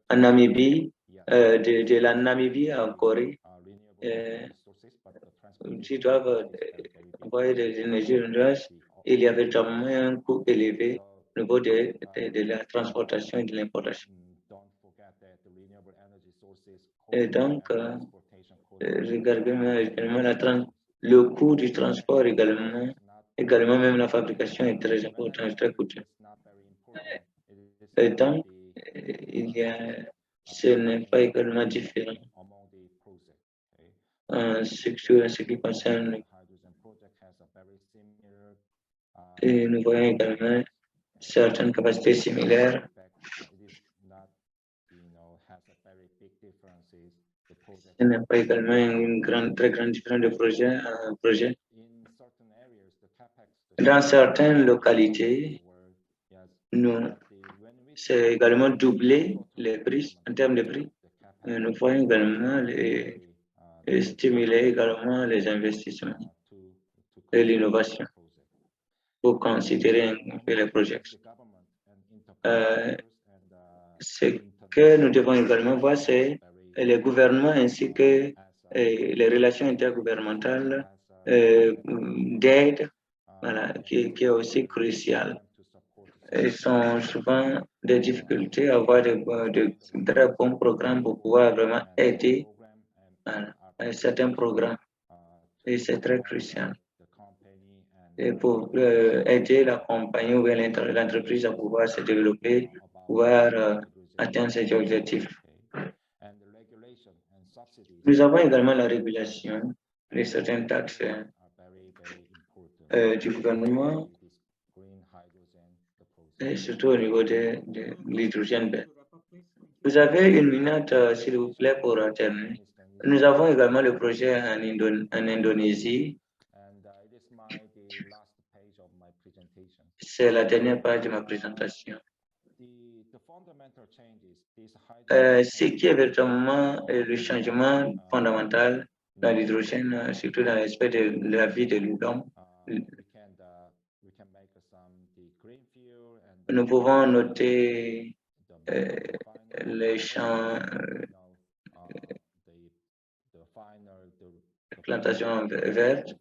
en Namibie, de la Namibie en Corée, s'ils doivent envoyer des énergies renouvelables, il y avait vraiment un coût élevé au niveau de la transportation et de l'importation. Et donc, regardez également le coût du transport également même la fabrication est très importante, très coûteuse. Et donc, ce n'est pas également différent. among the project. Okay. Surtout en ce qui concerne, Hydrogen project has a very similar. et nous voyons également certaines capacités similaires. It is not, has a very big differences. The project Il n'y a pas également une très grande différence de projet à projet. in certain areas, the capex. Dans certaines localités, c'est également doublé les prix en termes de prix. Nous voyons également stimuler également les investissements et l'innovation pour considérer un peu les projets. Ce que nous devons également voir, c'est les gouvernements ainsi que les relations intergouvernementales d'aide, voilà, qui est aussi crucial. Ils sont souvent des difficultés à avoir de très bons programmes pour pouvoir vraiment aider à certains programmes. Et c'est très crucial. Et pour aider la compagnie ou l'entreprise à pouvoir se développer, pouvoir atteindre ses objectifs. Nous avons également la régulation de certaines taxes du gouvernement et surtout au niveau de l'hydrogène vert. Vous avez une minute, s'il vous plaît, pour terminer. Nous avons également le projet en Indonésie. C'est la dernière page de ma présentation. Ce qui est véritablement le changement fondamental dans l'hydrogène, surtout dans l'aspect de la vie de l'homme. Nous pouvons noter les champs de plantation verte,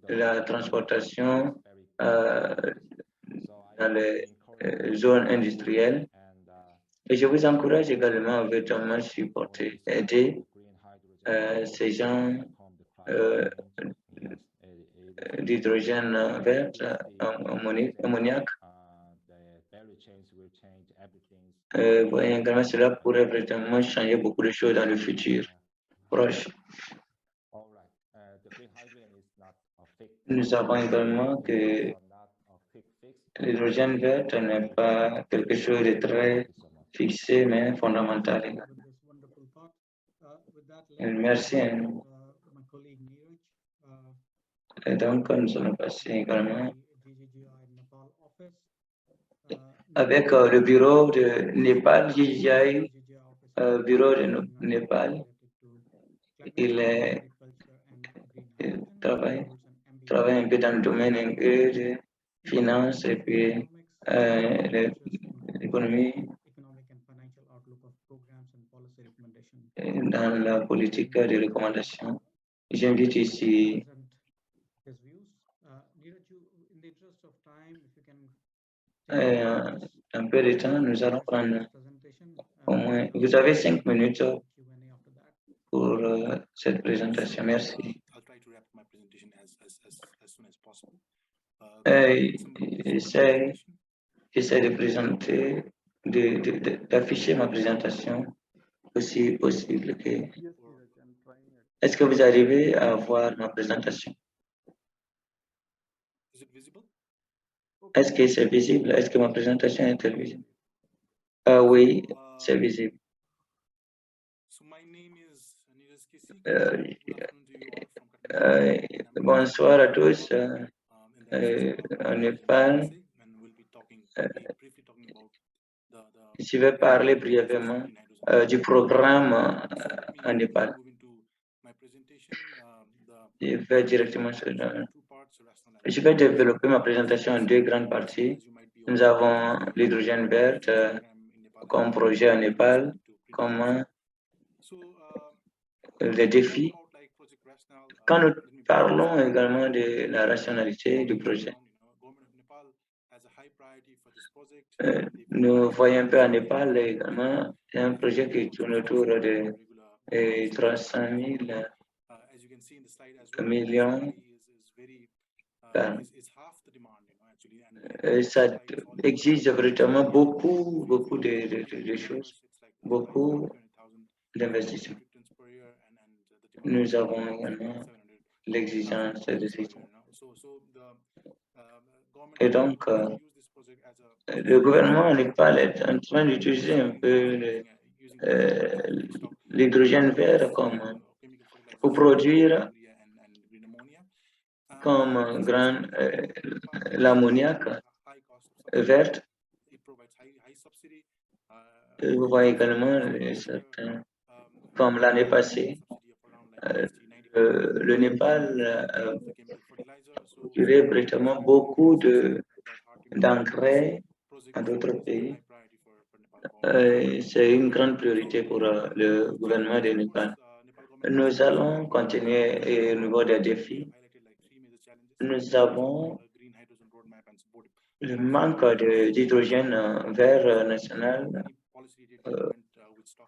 la transportation dans les zones industrielles. Et je vous encourage également à véritablement supporter, aider ces gens d'hydrogène vert, ammoniac. Voyez également, cela pourrait véritablement changer beaucoup de choses dans le futur proche. Nous savons également que l'hydrogène vert n'est pas quelque chose de très fixé, mais fondamental. Merci. Et donc, nous allons passer également avec le bureau de Népal, GGI, bureau de Népal. Il travaille un peu dans le domaine de finance et puis l'économie dans la politique de recommandation. J'invite ici un peu de temps, nous allons prendre au moins, vous avez 5 minutes pour cette présentation. Merci. J'essaie de présenter, d'afficher ma présentation aussi possible que. Est-ce que vous arrivez à voir ma présentation? Est-ce que c'est visible? Est-ce que ma présentation est visible? Oui, c'est visible. Bonsoir à tous. En Népal, je vais parler brièvement du programme en Népal. Je vais directement sur le. Je vais développer ma présentation en deux grandes parties. Nous avons l'hydrogène vert comme projet en Népal, comme les défis. Quand nous parlons également de la rationalité du projet, nous voyons un peu en Népal également, c'est un projet qui tourne autour de 300 000 millions. Ça exige vraiment beaucoup de choses, beaucoup d'investissements. Nous avons également l'exigence de ces. Et donc, le gouvernement n'est pas en train d'utiliser un peu l'hydrogène vert comme pour produire comme l'ammoniac verte. Et vous voyez également certains, comme l'année passée, le Népal a procuré brièvement beaucoup d'engrais à d'autres pays. C'est une grande priorité pour le gouvernement du Népal. Nous allons continuer au niveau des défis. Nous avons le manque d'hydrogène vert national,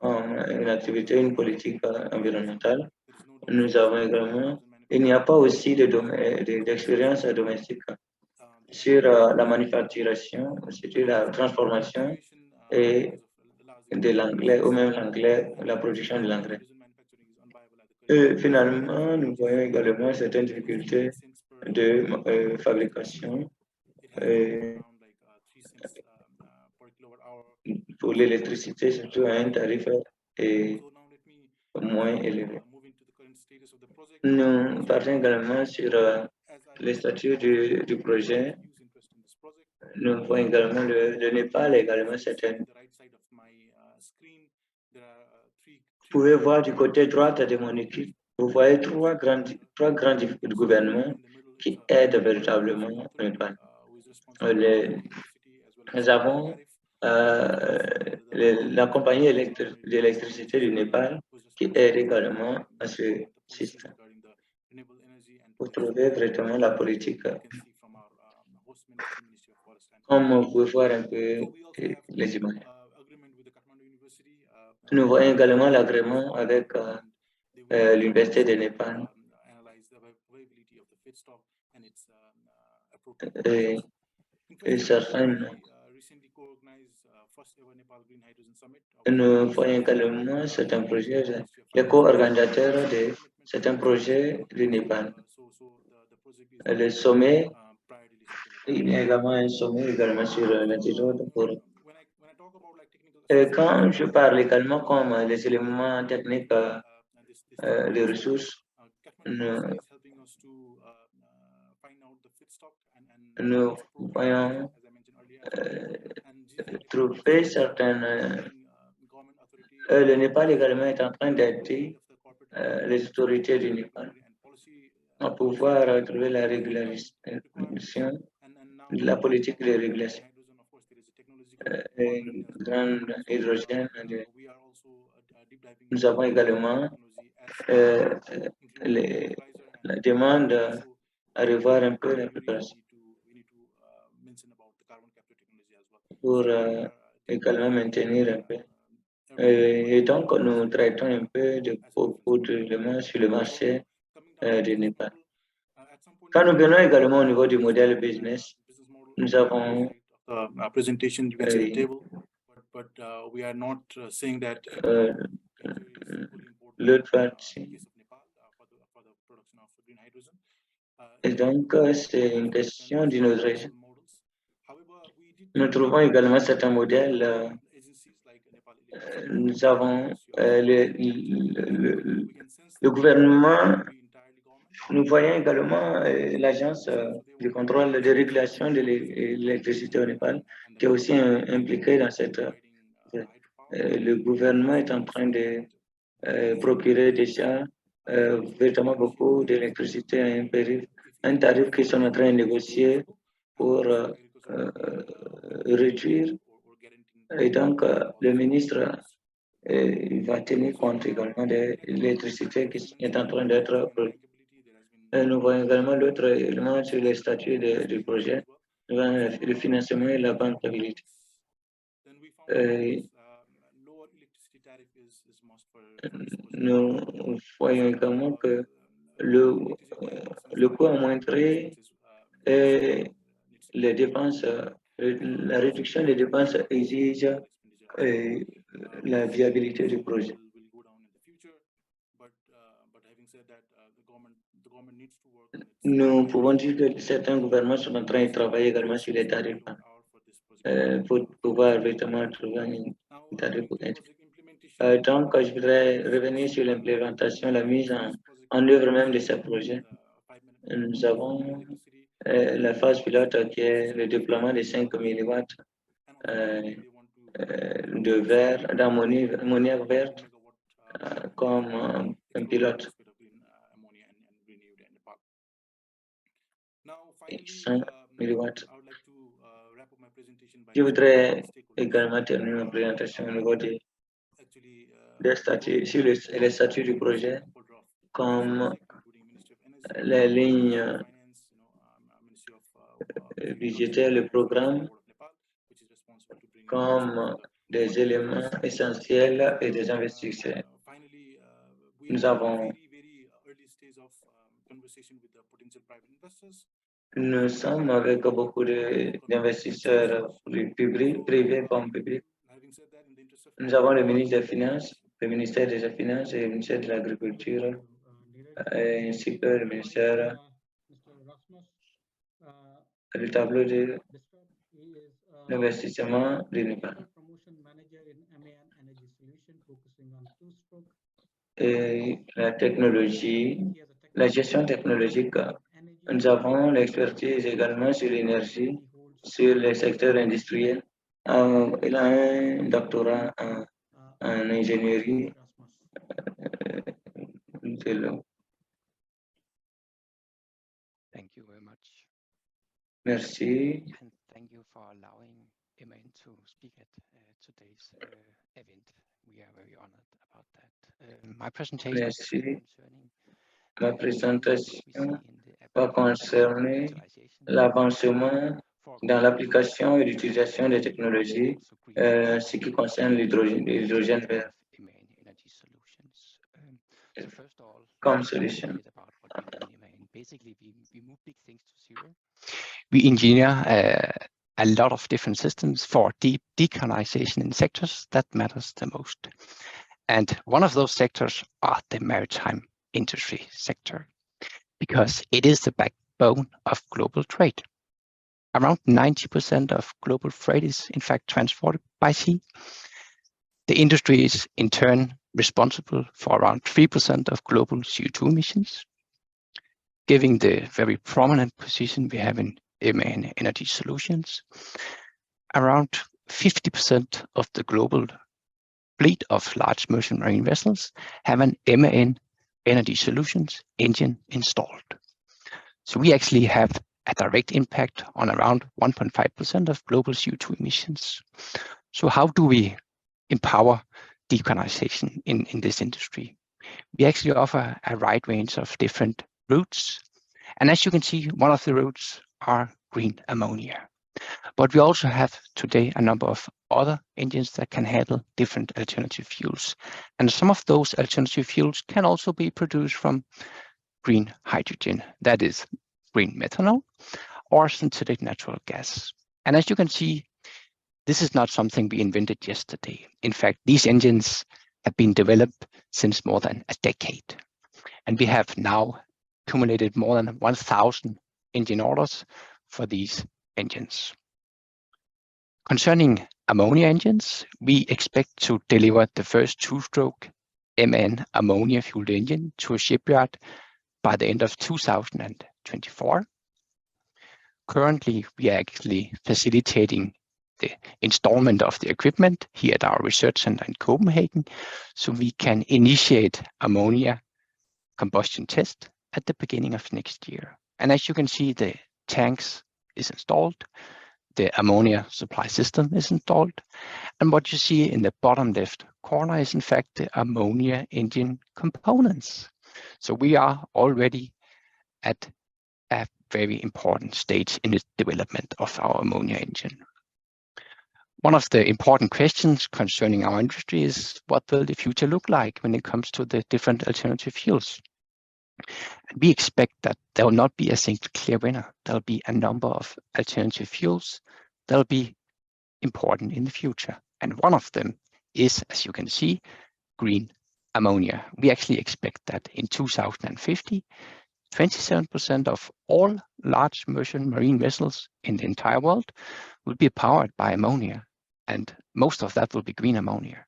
une activité, une politique environnementale. Nous avons également, il n'y a pas aussi d'expérience domestique sur la manufacturation, sur la transformation et de l'anglais, ou même l'anglais, la production de l'engrais. Et finalement, nous voyons également certaines difficultés de fabrication pour l'électricité, surtout à un tarif moins élevé. Nous partons également sur les statuts du projet. Nous voyons également le Népal, également certaines. Vous pouvez voir du côté droit de mon équipe, vous voyez trois grands gouvernements qui aident véritablement le Népal. Nous avons la compagnie d'électricité du Népal qui aide également à ce système. Vous trouvez vraiment la politique. Comme vous pouvez voir un peu les images. Nous voyons également l'agrément avec l'Université de Népal. Et certaines. Nous voyons également certains projets, les co-organisateurs de certains projets du Népal. Le sommet, il y a également un sommet également sur l'antidote pour. Quand je parle également comme les éléments techniques, les ressources, nous voyons trouver certaines. Le Népal également est en train d'aider les autorités du Népal à pouvoir trouver la régulation de la politique de régulation. Une grande hydrogène. Nous avons également la demande à revoir un peu la préparation pour également maintenir un peu. Et donc, nous traitons un peu de beaucoup d'éléments sur le marché du Népal. Quand nous venons également au niveau du modèle business, nous avons presentation you can see the table, but we are not saying that l'autre partie. Et donc, c'est une question d'innovation. Nous trouvons également certains modèles. Nous avons le gouvernement. Nous voyons également l'agence du contrôle de régulation de l'électricité au Népal, qui est aussi impliquée dans cette. Le gouvernement est en train de procurer déjà véritablement beaucoup d'électricité à un tarif qu'ils sont en train de négocier pour réduire. Et donc, le ministre va tenir compte également de l'électricité qui est en train d'être produite. Nous voyons également l'autre élément sur les statuts du projet, le financement et la bancabilité. Nous voyons également que le coût à moindre est les dépenses, la réduction des dépenses exige la viabilité du projet. will go down in the future. But having said that, the government needs to work on its Nous pouvons dire que certains gouvernements sont en train de travailler également sur les tarifs hour for this project. pour pouvoir véritablement trouver un Now, tarif pour the être. project implementation. Donc, je voudrais revenir sur l'implémentation, la mise en œuvre même de ces projets. Nous avons la phase pilote qui est le déploiement de 5 MW de verre, d'ammoniac verte comme un pilote. 5 MW. Je voudrais également terminer ma présentation au niveau des statuts, sur les statuts du projet, comme les lignes budgétaires, le programme, comme des éléments essentiels et des investisseurs. Nous avons Nous sommes avec beaucoup d'investisseurs privés comme publics. Nous avons le ministre des Finances, le ministère des Finances et le ministère de l'Agriculture, ainsi que le ministère. Le tableau de l'investissement de Népal. Et la technologie, la gestion technologique. Nous avons l'expertise également sur l'énergie, sur le secteur industriel. Il a un doctorat en ingénierie de l'eau. Thank you very much. Merci. And thank you for allowing MAN to speak at today's event. We are very honored about that. My presentation Merci. concerning Ma présentation va concerner l'avancement dans l'application et l'utilisation des technologies, ce qui concerne l'hydrogène vert comme solution. Basically, we move big things to zero. We engineer a lot of different systems for decarbonization in sectors that matters the most. And one of those sectors are the maritime industry sector, because it is the backbone of global trade. Around 90% of global freight is in fact transported by sea. The industry is in turn responsible for around 3% of global CO2 emissions, giving the very prominent position we have in MAN Energy Solutions. Around 50% of the global fleet of large merchant marine vessels have an MAN Energy Solutions engine installed. So we actually have a direct impact on around 1.5% of global CO2 emissions. So how do we empower decarbonization in this industry? We actually offer a wide range of different routes. And as you can see, one of the routes are green ammonia. But we also have today a number of other engines that can handle different alternative fuels. And some of those alternative fuels can also be produced from green hydrogen, that is green methanol or synthetic natural gas. And as you can see, this is not something we invented yesterday. In fact, these engines have been developed since more than a decade. And we have now accumulated more than 1,000 engine orders for these engines. Concerning ammonia engines, we expect to deliver the first two-stroke MAN ammonia-fueled engine to a shipyard by the end of 2024. Currently, we are actually facilitating the installment of the equipment here at our research center in Copenhagen, so we can initiate ammonia combustion test at the beginning of next year. And as you can see, the tanks is installed, the ammonia supply system is installed, and what you see in the bottom left corner is in fact the ammonia engine components. So we are already at a very important stage in the development of our ammonia engine. One of the important questions concerning our industry is what will the future look like when it comes to the different alternative fuels? And we expect that there will not be a single clear winner. There'll be a number of alternative fuels that'll be important in the future. And one of them is, as you can see, green ammonia. We actually expect that in 2050, 27% of all large merchant marine vessels in the entire world will be powered by ammonia, and most of that will be green ammonia.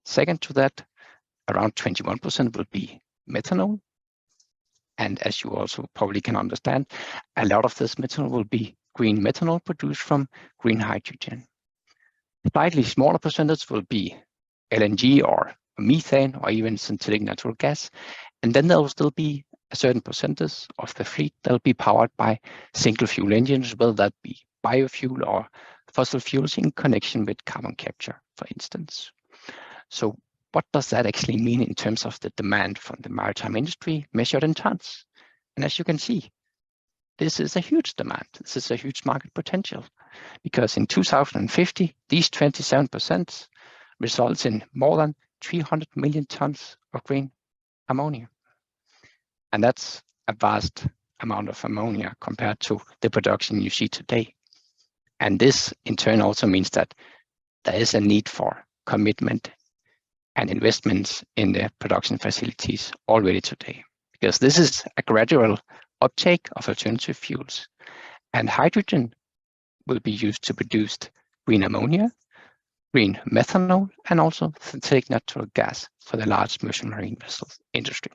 Second to that, around 21% will be methanol. And as you also probably can understand, a lot of this methanol will be green methanol produced from green hydrogen. Slightly smaller percentage will be LNG or methane or even synthetic natural gas. And then there will still be a certain percentage of the fleet that will be powered by single fuel engines, whether that be biofuel or fossil fuels in connection with carbon capture, for instance. So what does that actually mean in terms of the demand from the maritime industry measured in tons? And as you can see, this is a huge demand. This is a huge market potential, because in 2050, these 27% results in more than 300 million tons of green ammonia. And that's a vast amount of ammonia compared to the production you see today. And this in turn also means that there is a need for commitment and investments in the production facilities already today, because this is a gradual uptake of alternative fuels. And hydrogen will be used to produce green ammonia, green methanol, and also synthetic natural gas for the large merchant marine vessels industry.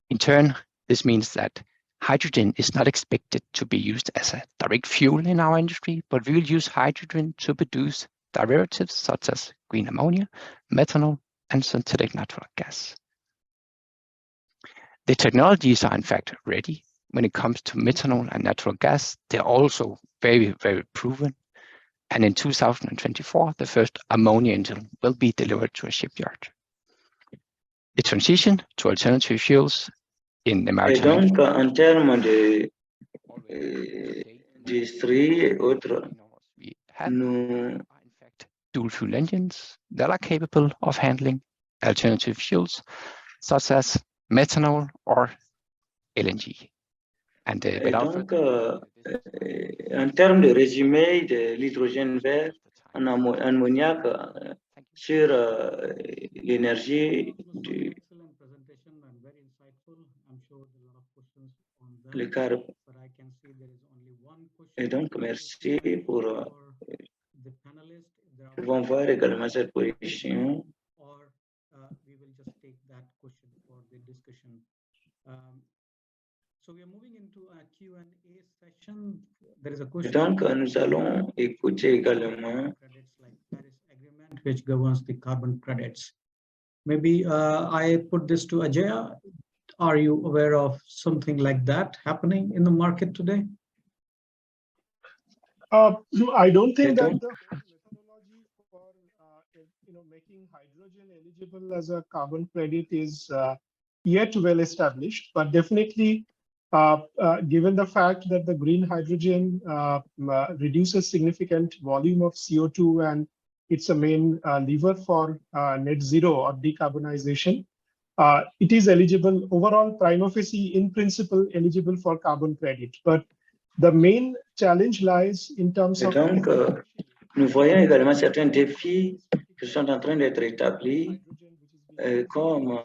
In turn, this means that hydrogen is not expected to be used as a direct fuel in our industry, but we will use hydrogen to produce derivatives such as green ammonia, methanol, and synthetic natural gas. The technologies are in fact ready. When it comes to methanol and natural gas, they're also very, very proven. And in 2024, the first ammonia engine will be delivered to a shipyard. The transition to alternative fuels in the maritime Et donc, industry, en termes d'industrie et autres, we have nous, are in fact dual fuel engines that are capable of handling alternative fuels such as methanol or LNG. And et without donc, further en termes de résumé de l'hydrogène vert en ammoniac sur l'énergie du Excellent presentation and very insightful. I'm sure there are a lot of questions on that. le carbone. But I can see there is only one question. Et donc, merci pour the panelists. There are pouvons voir également cette position. or we will just take that question for the discussion. So we are moving into a Q&A session. There is a question. Donc, nous allons écouter également Credits like Paris Agreement, which governs the carbon credits. Maybe I put this to Ajay. Are you aware of something like that happening in the market today? No, I don't think that the methodology for making hydrogen eligible as a carbon credit is yet well established, but definitely given the fact that the green hydrogen reduces significant volume of CO2 and it's a main lever for net zero or decarbonization, it is eligible overall prima facie in principle eligible for carbon credit. But the main challenge lies in terms Et of donc, nous voyons également certains défis qui sont en train d'être établis comme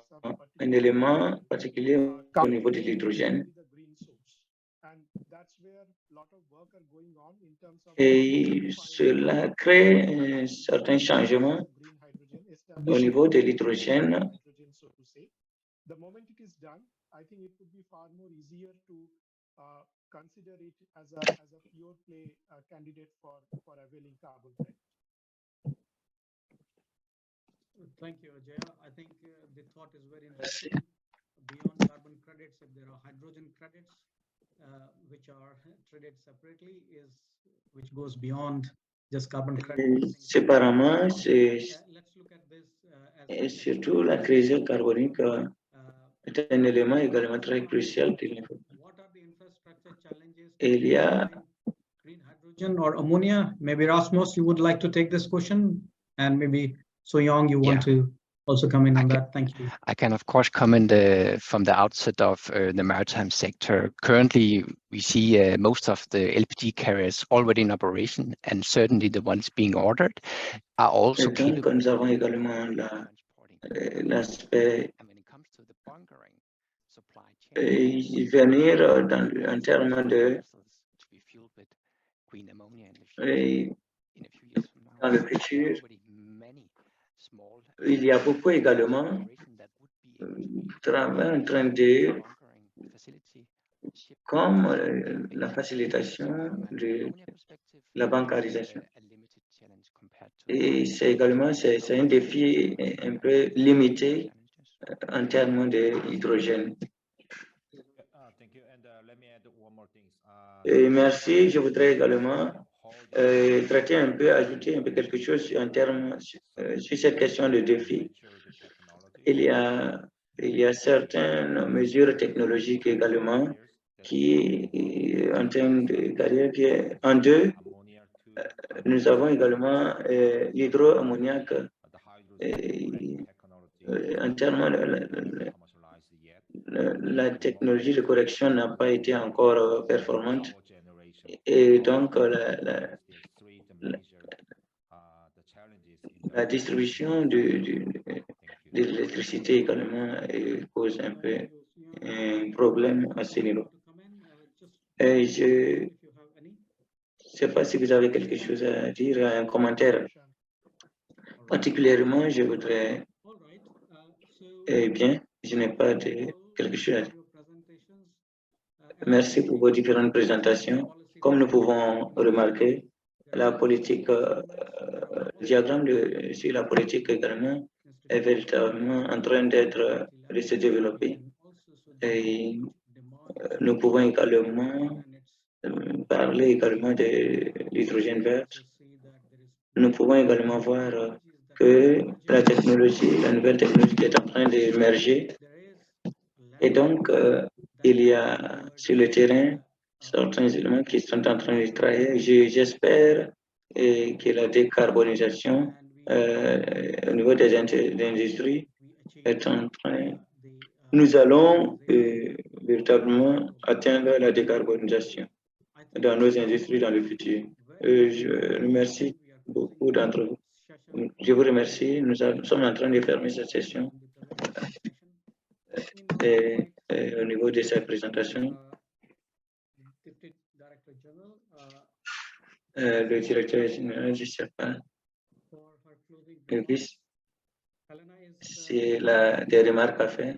un élément particulier au niveau de l'hydrogène. Et cela crée un certain changement au niveau de l'hydrogène. The moment it is done, I think it would be far more easier to consider it as a pure play candidate for availing carbon credit. Thank you, Ajay. I think the thought is very interesting. Beyond carbon credits, if there are hydrogen credits, which are traded separately, which goes beyond just carbon credits. Séparément, Let's look at this et surtout la crise carbonique est un élément également très crucial. What are the infrastructure challenges? Il y a green hydrogen or ammonia. Maybe Rasmus, you would like to take this question, and maybe So Young, you want to also come in on that? Thank you. I can, of course, comment from the outset of the maritime sector. Currently, we see most of the LPG carriers already in operation, and certainly the ones being ordered are also Et donc, capable nous avons of également transporting. l'aspect And when it comes to the bunkering supply chain, venir en termes de vessels to be fueled with green ammonia in the future. In a few years from now, dans le there are futur, already many small il y a beaucoup également operations that would be able to travail en train de, bunkering facility, ship comme bunkering la facility. facilitation From an de ammonia perspective, la this is bancarisation. a limited challenge compared to Et c'est également c'est un défi un peu limité en termes d'hydrogène. Thank you. And let me add one more thing. Et merci. Je voudrais également traiter un peu, ajouter un peu quelque chose en termes sur cette question de défi. Il y a certaines mesures technologiques également qui en termes de carrière qui est en deux. Nous avons également l'hydroammoniaque en termes de la technologie de correction n'a pas été encore performante et donc la distribution de l'électricité également cause un peu un problème à ce niveau. Et je ne sais pas si vous avez quelque chose à dire, un commentaire. Particulièrement, je voudrais, eh bien, je n'ai pas de quelque chose à dire. Merci pour vos différentes présentations. Comme nous pouvons remarquer, la politique, diagramme sur la politique également est véritablement en train de se développer. Et nous pouvons également parler également de l'hydrogène vert. Nous pouvons également voir que la technologie, la nouvelle technologie est en train d'émerger. Et donc, il y a sur le terrain certains éléments qui sont en train de travailler. J'espère que la décarbonisation au niveau des industries est en train. Nous allons véritablement atteindre la décarbonisation dans nos industries dans le futur. Je remercie beaucoup d'entre vous. Je vous remercie. Nous sommes en train de fermer cette session. Et au niveau de cette présentation, le directeur général, je ne sais pas, le vice, c'est des remarques à faire.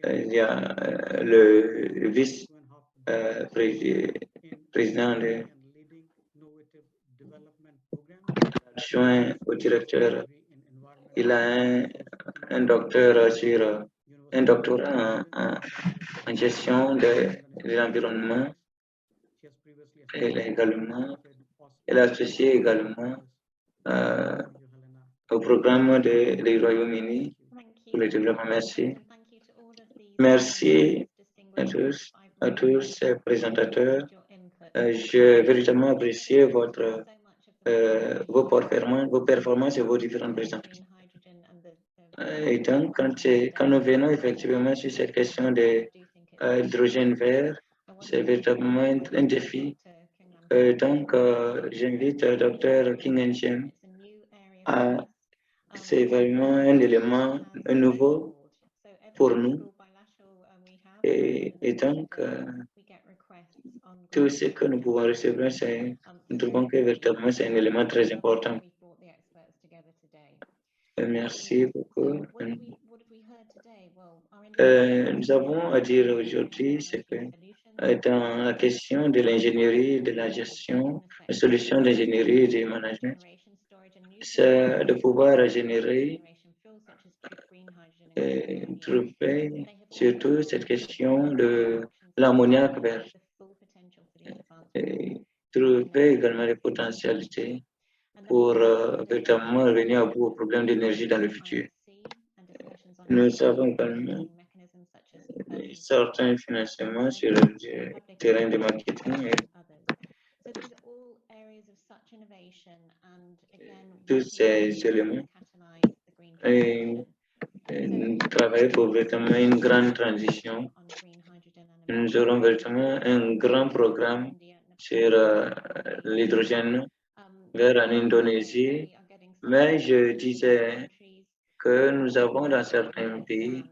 Il y a le vice-président adjoint au directeur. Il a un doctorat en gestion de l'environnement. Elle est associée également au programme du Royaume-Uni pour le développement. Merci. Merci à tous ces présentateurs. J'ai véritablement apprécié vos performances et vos différentes présentations. Et donc, quand nous venons effectivement sur cette question de l'hydrogène vert, c'est véritablement un défi. Donc, j'invite le Dr. King Nchem à. C'est vraiment un élément nouveau pour nous. Et donc, tout ce que nous pouvons recevoir, nous trouvons que véritablement c'est un élément très important. Merci beaucoup. Nous avons à dire aujourd'hui, c'est que dans la question de l'ingénierie, de la gestion, la solution d'ingénierie et de management, c'est de pouvoir générer, trouver surtout cette question de l'ammoniaque vert, et trouver également les potentialités pour véritablement revenir à bout au problème d'énergie dans le futur. Nous avons également certains financements sur le terrain de marketing. Tous ces éléments travailler pour véritablement une grande transition. Nous aurons véritablement un grand programme sur l'hydrogène vert en Indonésie, mais je disais que nous avons dans certains pays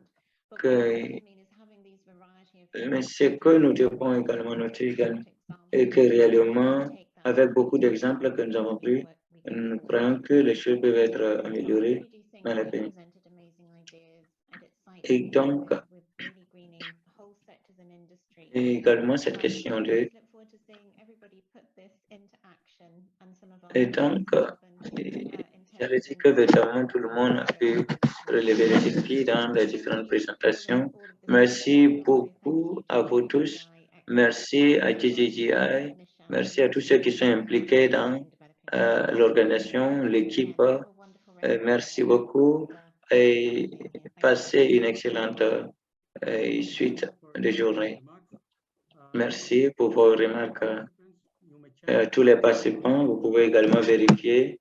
mais ce que nous devons également noter et que réellement, avec beaucoup d'exemples que nous avons pris, nous croyons que les choses peuvent être améliorées dans les pays. Et donc, également cette question de... Et donc, j'avais dit que véritablement tout le monde a pu relever les défis dans les différentes présentations. Merci beaucoup à vous tous. Merci à JJGI. Merci à tous ceux qui sont impliqués dans l'organisation, l'équipe. Merci beaucoup et passez une excellente suite de journée. Merci pour vos remarques. Tous les participants, vous pouvez également vérifier